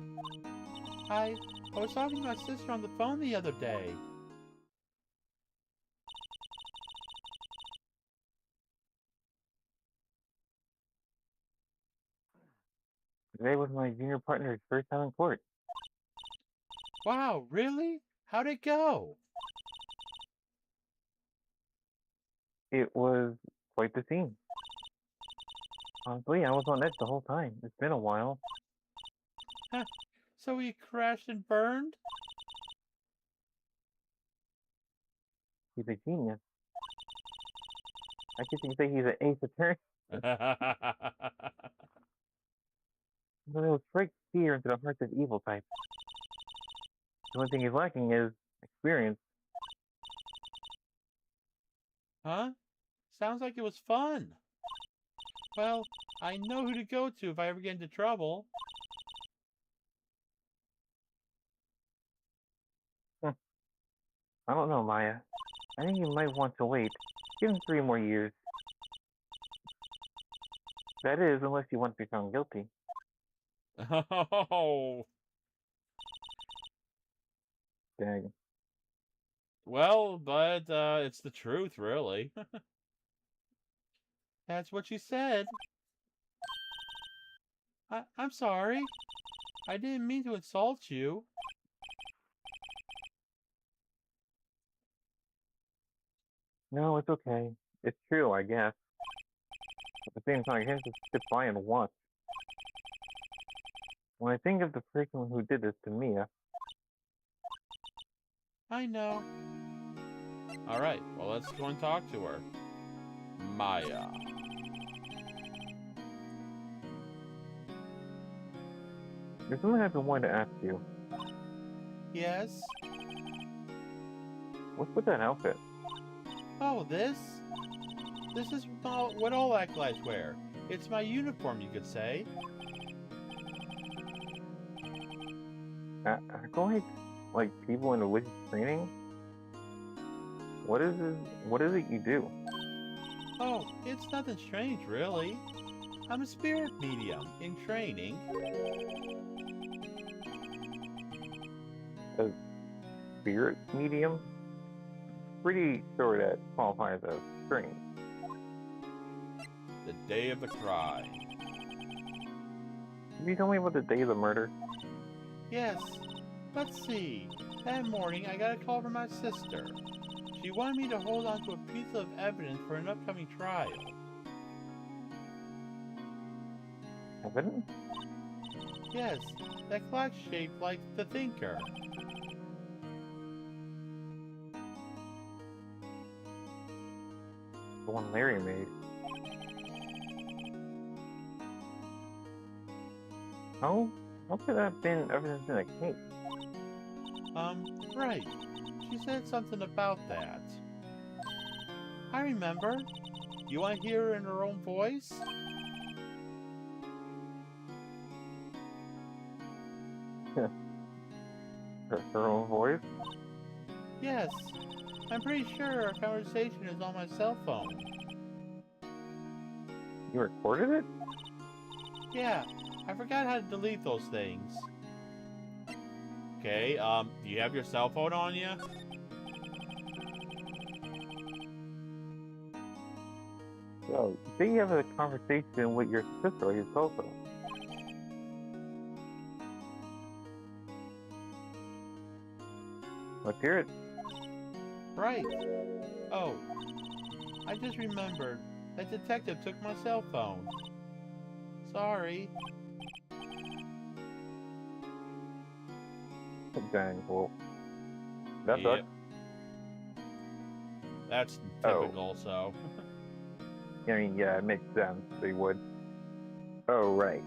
[SPEAKER 1] I was talking to my sister on the phone the other day.
[SPEAKER 2] Today was my junior partner's first time in court.
[SPEAKER 1] Wow, really? How'd it go?
[SPEAKER 2] It was quite the scene. Honestly, I was on edge the whole time. It's been a while.
[SPEAKER 1] So he crashed and burned?
[SPEAKER 2] He's a genius. I guess you could say he's an ace attorney. But it'll strike fear into the hearts of evil types. The only thing he's lacking is experience.
[SPEAKER 1] Huh? Sounds like it was fun. Well, I know who to go to if I ever get into trouble.
[SPEAKER 2] I don't know, Maya. I think you might want to wait. Give him 3 more years. That is, unless you want to be found guilty.
[SPEAKER 1] Oh.
[SPEAKER 2] Dang.
[SPEAKER 1] Well, but it's the truth, really. That's what you said. I'm sorry. I didn't mean to insult you.
[SPEAKER 2] No, it's okay. It's true, I guess. At the same time, I can't just sit by and watch. When I think of the person who did this to Mia,
[SPEAKER 1] I know. Alright, well, let's go and talk to her. Maya.
[SPEAKER 2] there's something I've been wanting to ask you.
[SPEAKER 1] Yes?
[SPEAKER 2] What's with that outfit?
[SPEAKER 1] Oh, this? This is what all acolytes wear. It's my uniform, you could say.
[SPEAKER 2] Acolytes? Like people in religious training? What is it you do?
[SPEAKER 1] Oh, it's nothing strange, really. I'm a spirit medium in training.
[SPEAKER 2] A spirit medium? Pretty sure that qualifies as strange.
[SPEAKER 1] The day of the cry.
[SPEAKER 2] Can you tell me about the day of the murder?
[SPEAKER 1] Yes. Let's see. That morning, I got a call from my sister. She wanted me to hold on to a piece of evidence for an upcoming trial.
[SPEAKER 2] Evidence?
[SPEAKER 1] Yes, that clock shaped like the thinker.
[SPEAKER 2] The one Larry made. How could that have been evidence in a case?
[SPEAKER 1] Right. She said something about that. I remember. You want to hear her in her own voice?
[SPEAKER 2] Her own voice?
[SPEAKER 1] Yes. I'm pretty sure our conversation is on my cell phone.
[SPEAKER 2] You recorded it?
[SPEAKER 1] Yeah, I forgot how to delete those things. Okay, do you have your cell phone on you?
[SPEAKER 2] So, you say you have a conversation with your sister on your cell phone. Let's hear it.
[SPEAKER 1] Right. Oh, I just remembered. That detective took my cell phone. Sorry.
[SPEAKER 2] Dang, well, that
[SPEAKER 1] Yep.
[SPEAKER 2] sucks.
[SPEAKER 1] That's
[SPEAKER 2] Oh.
[SPEAKER 1] typical, so.
[SPEAKER 2] I mean, yeah, it makes sense. They would. Oh, right.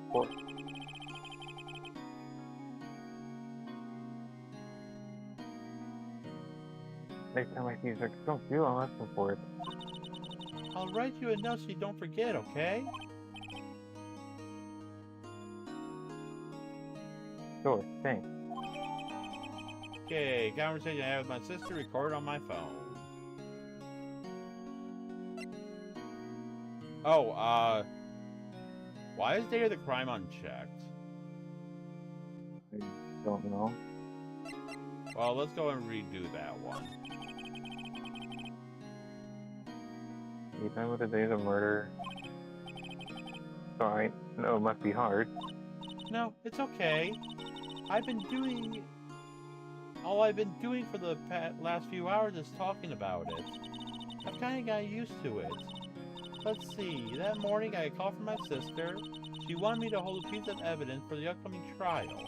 [SPEAKER 2] Of course. Next time I see you, don't feel I'm asking for it.
[SPEAKER 1] I'll write you a note so you don't forget, okay?
[SPEAKER 2] Sure, thanks.
[SPEAKER 1] Okay, conversation I had with my sister recorded on my phone. Oh, why is date of the crime unchecked?
[SPEAKER 2] I don't know.
[SPEAKER 1] Well, let's go and redo that one.
[SPEAKER 2] You time with the days of murder. Sorry, no, it must be hard.
[SPEAKER 1] No, it's okay. All I've been doing for the last few hours is talking about it. I've kind of got used to it. Let's see, that morning I got a call from my sister. She wanted me to hold a piece of evidence for the upcoming trial.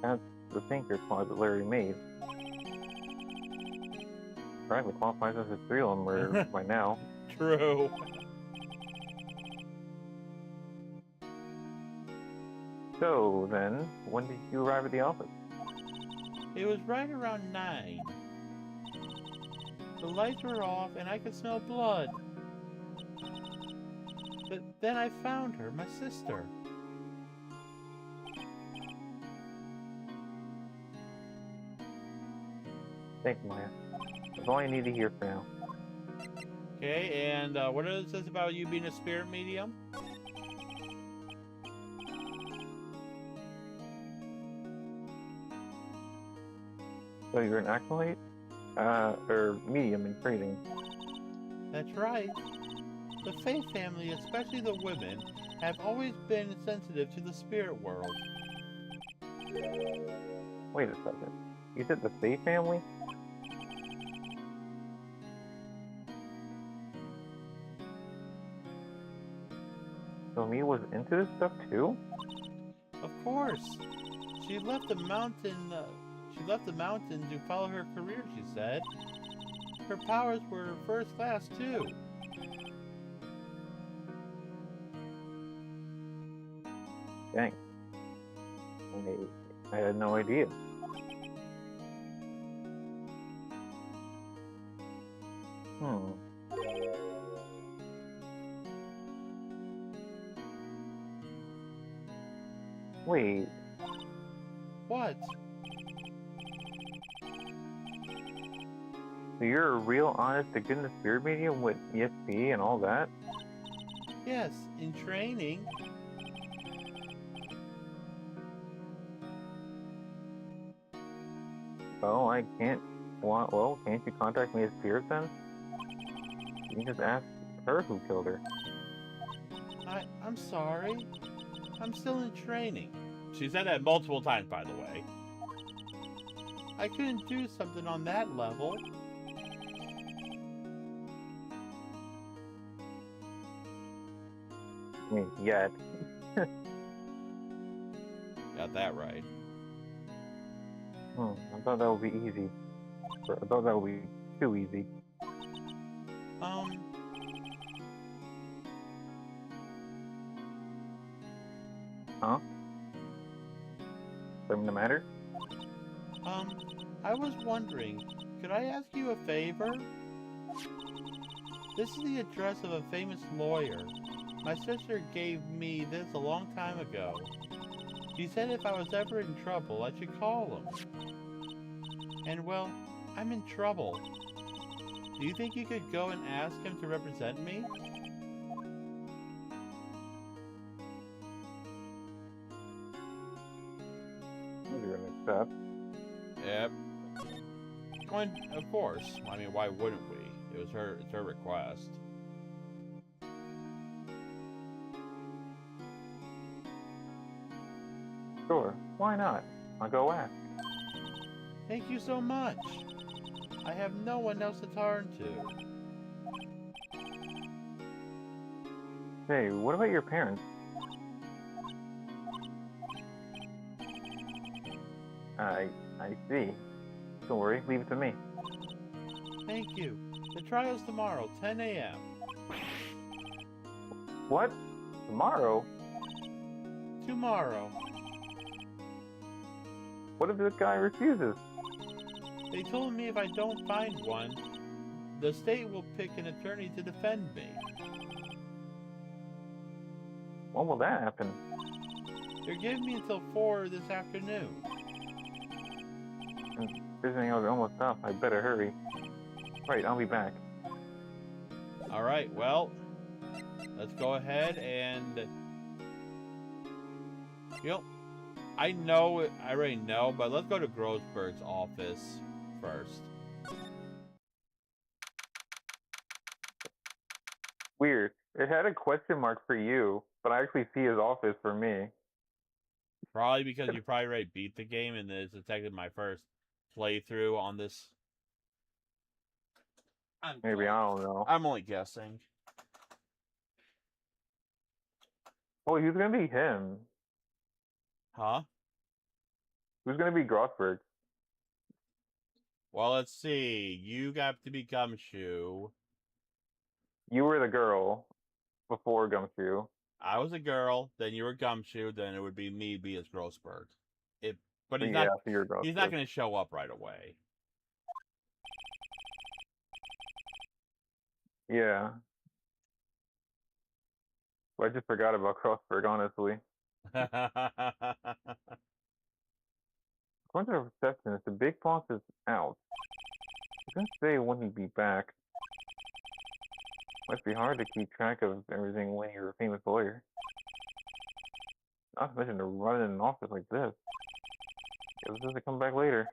[SPEAKER 2] That's the thinker closet Larry made. Probably qualifies as a serial murder by now.
[SPEAKER 1] True.
[SPEAKER 2] So then, when did you arrive at the office?
[SPEAKER 1] It was right around 9. The lights were off and I could smell blood. But then I found her, my sister.
[SPEAKER 2] Thanks, Maya. That's all I need to hear for now.
[SPEAKER 1] Okay, and what does this about you being a spirit medium?
[SPEAKER 2] So you're an acolyte? Or medium in training.
[SPEAKER 1] That's right. The Faith family, especially the women, have always been sensitive to the spirit world.
[SPEAKER 2] Wait a second. You said the Faye family? So Mia was into this stuff too?
[SPEAKER 1] Of course. She left the mountain. She left the mountain to follow her career, she said. Her powers were first class, too.
[SPEAKER 2] Dang. I had no idea. Hmm. Wait,
[SPEAKER 1] What?
[SPEAKER 2] So you're a real honest to goodness spirit medium with ESP and all that?
[SPEAKER 1] Yes, in training.
[SPEAKER 2] Oh, I can't. Well, can't you contact me as spirit then? You can just ask her who killed her.
[SPEAKER 1] I'm sorry. I'm still in training. She said that multiple times, by the way. I couldn't do something on that level.
[SPEAKER 2] I mean, yet.
[SPEAKER 1] Got that right.
[SPEAKER 2] I thought that would be easy. I thought that would be too easy. Huh? Something the matter?
[SPEAKER 1] I was wondering, could I ask you a favor? This is the address of a famous lawyer. My sister gave me this a long time ago. She said if I was ever in trouble, I should call him. And well, I'm in trouble. Do you think you could go and ask him to represent me?
[SPEAKER 2] You're gonna accept.
[SPEAKER 1] Yep. Of course. I mean, why wouldn't we? It's her request.
[SPEAKER 2] Sure, why not? I'll go ask.
[SPEAKER 1] Thank you so much. I have no one else to turn to.
[SPEAKER 2] Hey, what about your parents? I see. Don't worry, leave it to me.
[SPEAKER 1] Thank you. The trial's tomorrow, 10 a.m.
[SPEAKER 2] What? Tomorrow?
[SPEAKER 1] Tomorrow.
[SPEAKER 2] What if this guy refuses?
[SPEAKER 1] They told me if I don't find one, the state will pick an attorney to defend me.
[SPEAKER 2] When will that happen?
[SPEAKER 1] They're giving me until 4 this afternoon.
[SPEAKER 2] Visiting hours are almost up. I better hurry. Right, I'll be back.
[SPEAKER 1] Alright, well, let's go ahead and... I already know, but let's go to Grossberg's office first.
[SPEAKER 2] Weird. It had a question mark for you, but I actually see his office for me.
[SPEAKER 1] Probably because you probably already beat the game and it's detected my first playthrough on this.
[SPEAKER 2] Maybe, I don't know.
[SPEAKER 1] I'm only guessing.
[SPEAKER 2] Oh, who's gonna be him?
[SPEAKER 1] Huh?
[SPEAKER 2] Who's gonna be Grossberg?
[SPEAKER 1] Well, let's see. You got to be Gumshoe.
[SPEAKER 2] You were the girl before Gumshoe.
[SPEAKER 1] I was a girl, then you were Gumshoe, then it would be me be as Grossberg. But he's
[SPEAKER 2] Yeah,
[SPEAKER 1] not
[SPEAKER 2] so you're Grossberg.
[SPEAKER 1] he's not gonna show up right away.
[SPEAKER 2] Yeah. Well, I just forgot about Grossberg, honestly. According to the receptionist, the big boss is out. I couldn't say when he'd be back. Must be hard to keep track of everything when you're a famous lawyer. Not to mention to run in an office like this. Guess it doesn't come back later.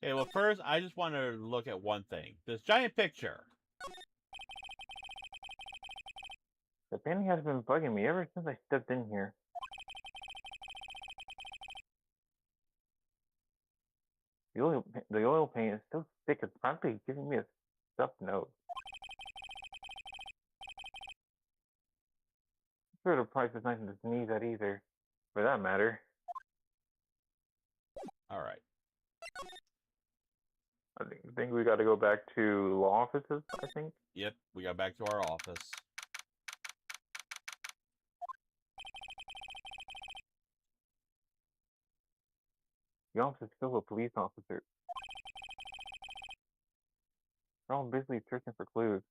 [SPEAKER 1] Okay, well first I just want to look at one thing. This giant picture.
[SPEAKER 2] The painting has been bugging me ever since I stepped in here. The oil paint is so thick it's practically giving me a stuffed nose. I'm sure the price is nice to sneeze at either, for that matter.
[SPEAKER 1] Alright.
[SPEAKER 2] I think we got to go back to law offices, I think.
[SPEAKER 1] Yep, we got back to our office.
[SPEAKER 2] The office is filled with police officers. They're all busy searching for clues.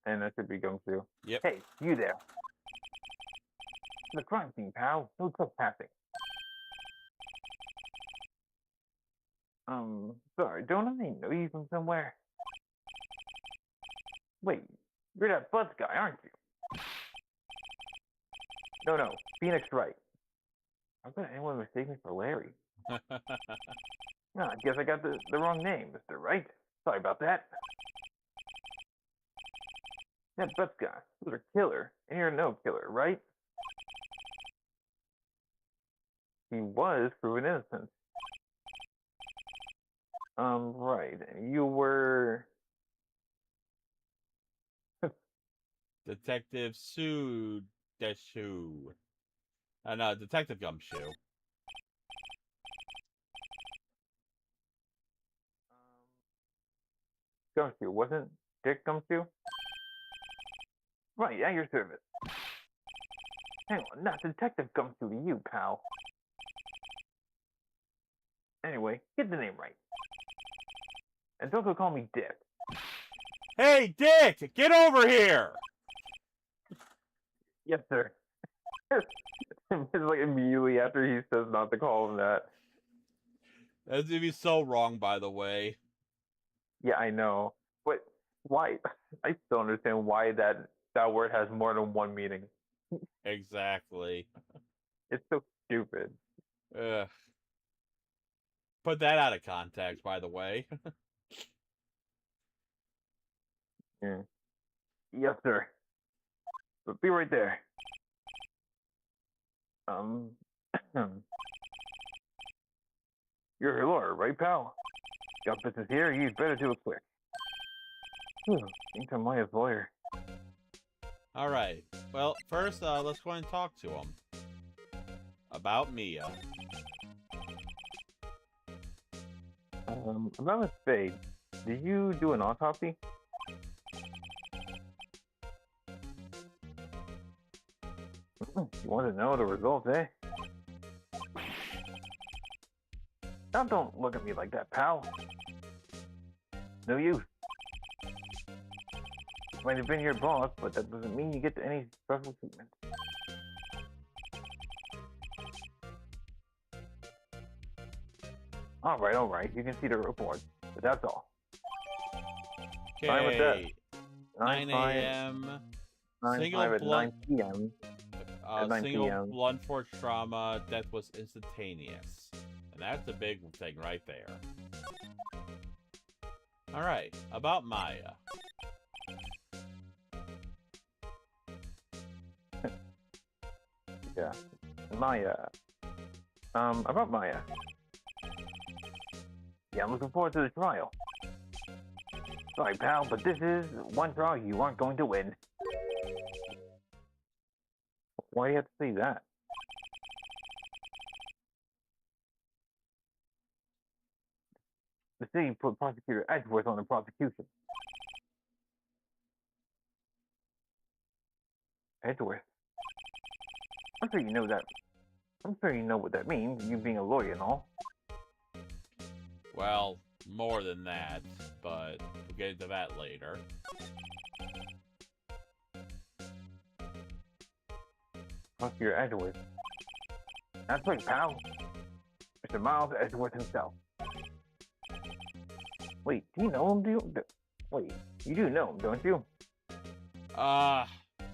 [SPEAKER 2] And that should be Gumshoe.
[SPEAKER 1] Yep.
[SPEAKER 2] Hey, you there. The crime scene, pal. No trespassing. Sorry, don't I know you from somewhere? Wait, you're that Buzz guy, aren't you? No, Phoenix Wright. How could anyone mistake me for Larry? No, I guess I got the wrong name, Mr. Wright. Sorry about that. That Buzz guy was a killer, and you're no killer, right? He was proven innocent. Right. You were...
[SPEAKER 1] Detective Sue Deshu. No, Detective Gumshoe.
[SPEAKER 2] Gumshoe, wasn't Dick Gumshoe? Right, at your service. Hang on, not Detective Gumshoe to you, pal. Anyway, get the name right. And don't go call me Dick.
[SPEAKER 1] Hey, Dick! Get over here!
[SPEAKER 2] Yes, sir. It's like immediately after he says not to call him that.
[SPEAKER 1] That's gonna be so wrong, by the way.
[SPEAKER 2] Yeah, I know. But why? I still understand why that word has more than one meaning.
[SPEAKER 1] Exactly.
[SPEAKER 2] It's so stupid.
[SPEAKER 1] Ugh. Put that out of context, by the way.
[SPEAKER 2] Yeah. Yes, sir. But be right there. You're a lawyer, right, pal? Got business here, you'd better do it quick. Think I'm Maya's lawyer.
[SPEAKER 1] Alright. Well, first, let's go and talk to him. About Mia.
[SPEAKER 2] About Miss Spade, did you do an autopsy? You want to know the results, eh? Now don't look at me like that, pal. No use. Might have been your boss, but that doesn't mean you get any special treatment. Alright, you can see the report, but that's all. Fine with that.
[SPEAKER 1] Okay. 9 a.m.
[SPEAKER 2] 9
[SPEAKER 1] Single
[SPEAKER 2] 5 at
[SPEAKER 1] blunt.
[SPEAKER 2] 9 p.m. At 9
[SPEAKER 1] Single
[SPEAKER 2] p.m.
[SPEAKER 1] blunt force trauma. Death was instantaneous. And that's a big thing right there. Alright. About Maya.
[SPEAKER 2] Yeah. Maya. About Maya. Yeah, I'm looking forward to the trial. Sorry, pal, but this is one trial you aren't going to win. Why do you have to say that? The city put Prosecutor Edgeworth on the prosecution. Edgeworth? I'm sure you know that. I'm sure you know what that means, you being a lawyer and all.
[SPEAKER 1] Well, more than that, but we'll get into that later.
[SPEAKER 2] Prosecutor Edgeworth. That's right, pal. Mr. Miles Edgeworth himself. Wait, do you know him? Wait, you do know him, don't you?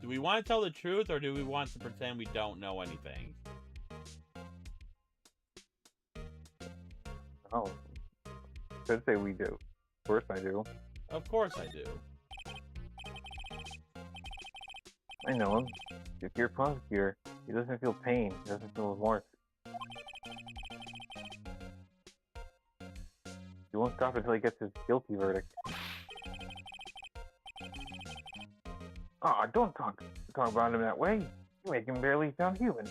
[SPEAKER 1] Do we want to tell the truth, or do we want to pretend we don't know anything?
[SPEAKER 2] Oh. Could say we do. Of course I do.
[SPEAKER 1] Of course I do.
[SPEAKER 2] I know him. If you're a prosecutor, he doesn't feel pain, he doesn't feel remorse. He won't stop until he gets his guilty verdict. Don't talk about him that way. You make him barely sound human.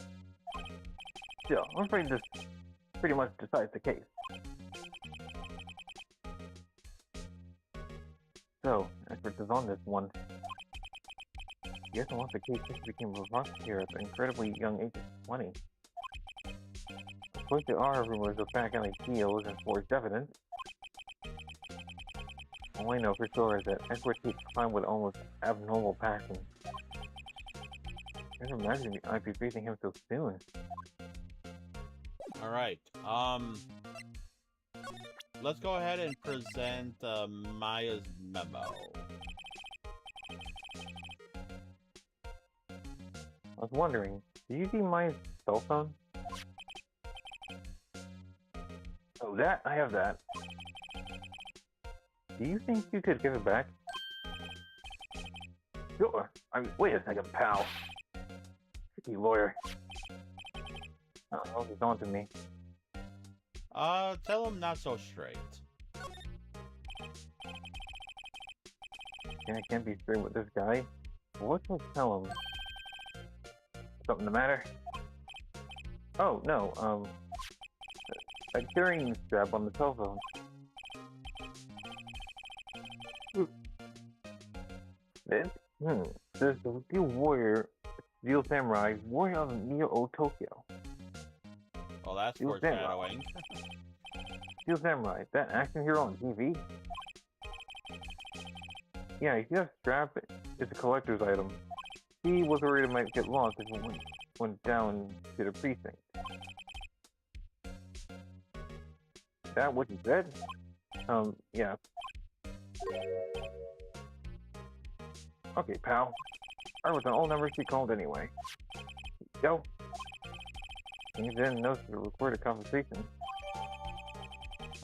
[SPEAKER 2] Still, I'm afraid this pretty much decides the case. So, Edgeworth is on this one. He hasn't lost the case since he became a prosecutor at the incredibly young age of 20. Of course, there are rumors of back-alley deals and forged evidence. All I know for sure is that Edgeworth takes crime with almost abnormal passion. I never imagined I'd be facing him so soon.
[SPEAKER 1] Alright, let's go ahead and present Maya's memo.
[SPEAKER 2] I was wondering, did you see my cell phone? Oh, that? I have that. Do you think you could give it back? Sure. Wait a second, pal. Tricky lawyer. Oh, he's on to me.
[SPEAKER 1] Tell him not so straight.
[SPEAKER 2] I can't be straight with this guy. What should I tell him? Something the matter? Oh, no, a carrying strap on the cell phone. This? There's the Steel Warrior, Steel Samurai, Warrior of Neo Tokyo.
[SPEAKER 1] Well, that's
[SPEAKER 2] Steel
[SPEAKER 1] foreshadowing.
[SPEAKER 2] Steel Samurai, that action hero on TV? Yeah, you see that strap? It's a collector's item. He was worried it might get lost if it went down to the precinct. That what you said? Yeah. Okay, pal. I was an old number she called anyway. Go. You didn't notice the recorded conversation.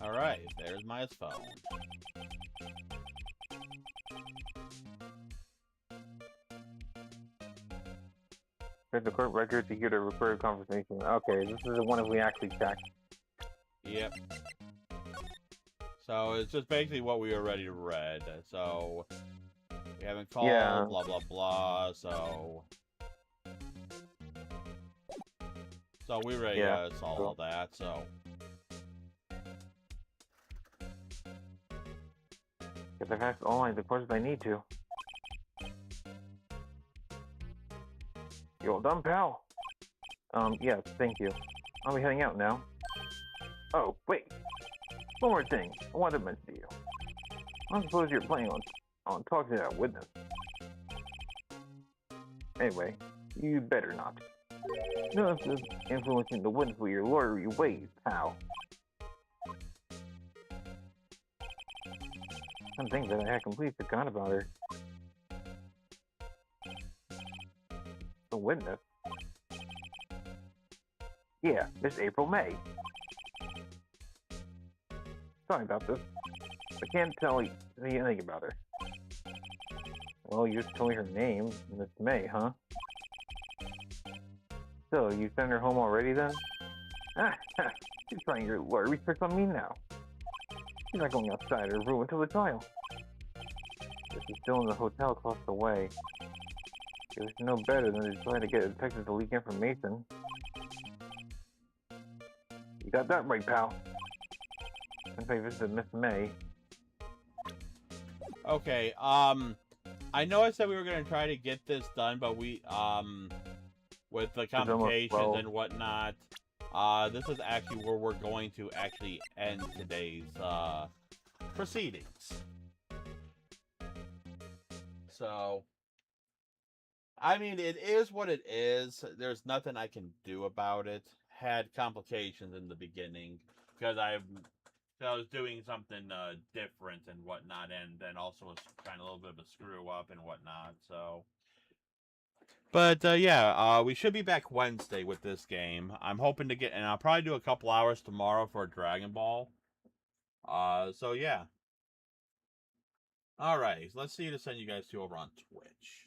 [SPEAKER 1] Alright, there's Maya's phone.
[SPEAKER 2] There's the court record to hear the recorded conversation. Okay, this is the one that we actually checked.
[SPEAKER 1] Yep. So it's just basically what we already read. So we haven't called,
[SPEAKER 2] Yeah.
[SPEAKER 1] blah blah blah. So we already saw all that. So
[SPEAKER 2] Because I've asked all the questions I need to. You all done, pal? Yes, thank you. I'll be heading out now. Oh, wait. One more thing I wanted to mention to you. I don't suppose you're planning on talking to that witness. Anyway, you better not. No influencing the witness with your lawyery ways, pal. Some things that I had completely forgotten about her. The witness? Yeah, Miss April May. Sorry about this. I can't tell you anything about her. Well, you just told me her name, Miss May, huh? So, you sent her home already then? Ah, she's trying your lawyer tricks on me now. She's not going outside her room until the trial. But she's still in the hotel across the way. It was no better than to try to get a detective to leak information. You got that right, pal. In fact, this is Miss May.
[SPEAKER 1] okay, I know I said we were gonna try to get this done, but we with the complications and whatnot, this is actually where we're going to actually end today's proceedings. So, I mean, it is what it is. There's nothing I can do about it. Had complications in the beginning because I was doing something different and whatnot, and then also was trying a little bit of a screw up and whatnot. So, but yeah, we should be back Wednesday with this game. I'm hoping to get, and I'll probably do a couple hours tomorrow for Dragon Ball. So yeah. All right, let's see to send you guys to over on Twitch.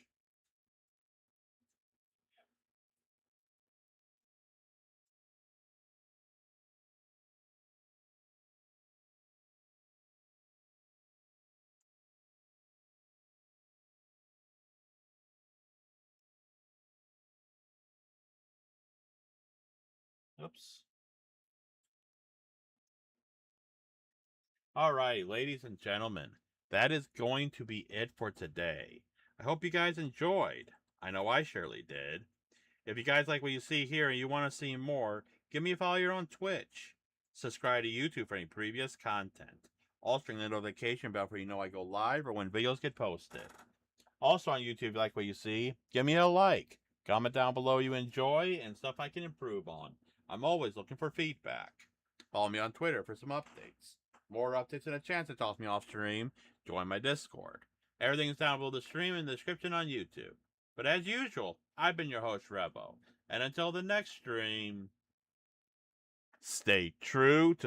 [SPEAKER 1] Oops. All right, ladies and gentlemen, that is going to be it for today. I hope you guys enjoyed. I know I surely did. If you guys like what you see here and you want to see more, give me a follow here on Twitch. Subscribe to YouTube for any previous content. Also ring the notification bell for you know I go live or when videos get posted. Also on YouTube, if you like what you see, give me a like. Comment down below you enjoy and stuff I can improve on. I'm always looking for feedback. Follow me on Twitter for some updates. more updates and a chance to toss me off stream, join my Discord. Everything's down below the stream in the description on YouTube. But as usual, I've been your host, Revo. And until the next stream, stay true to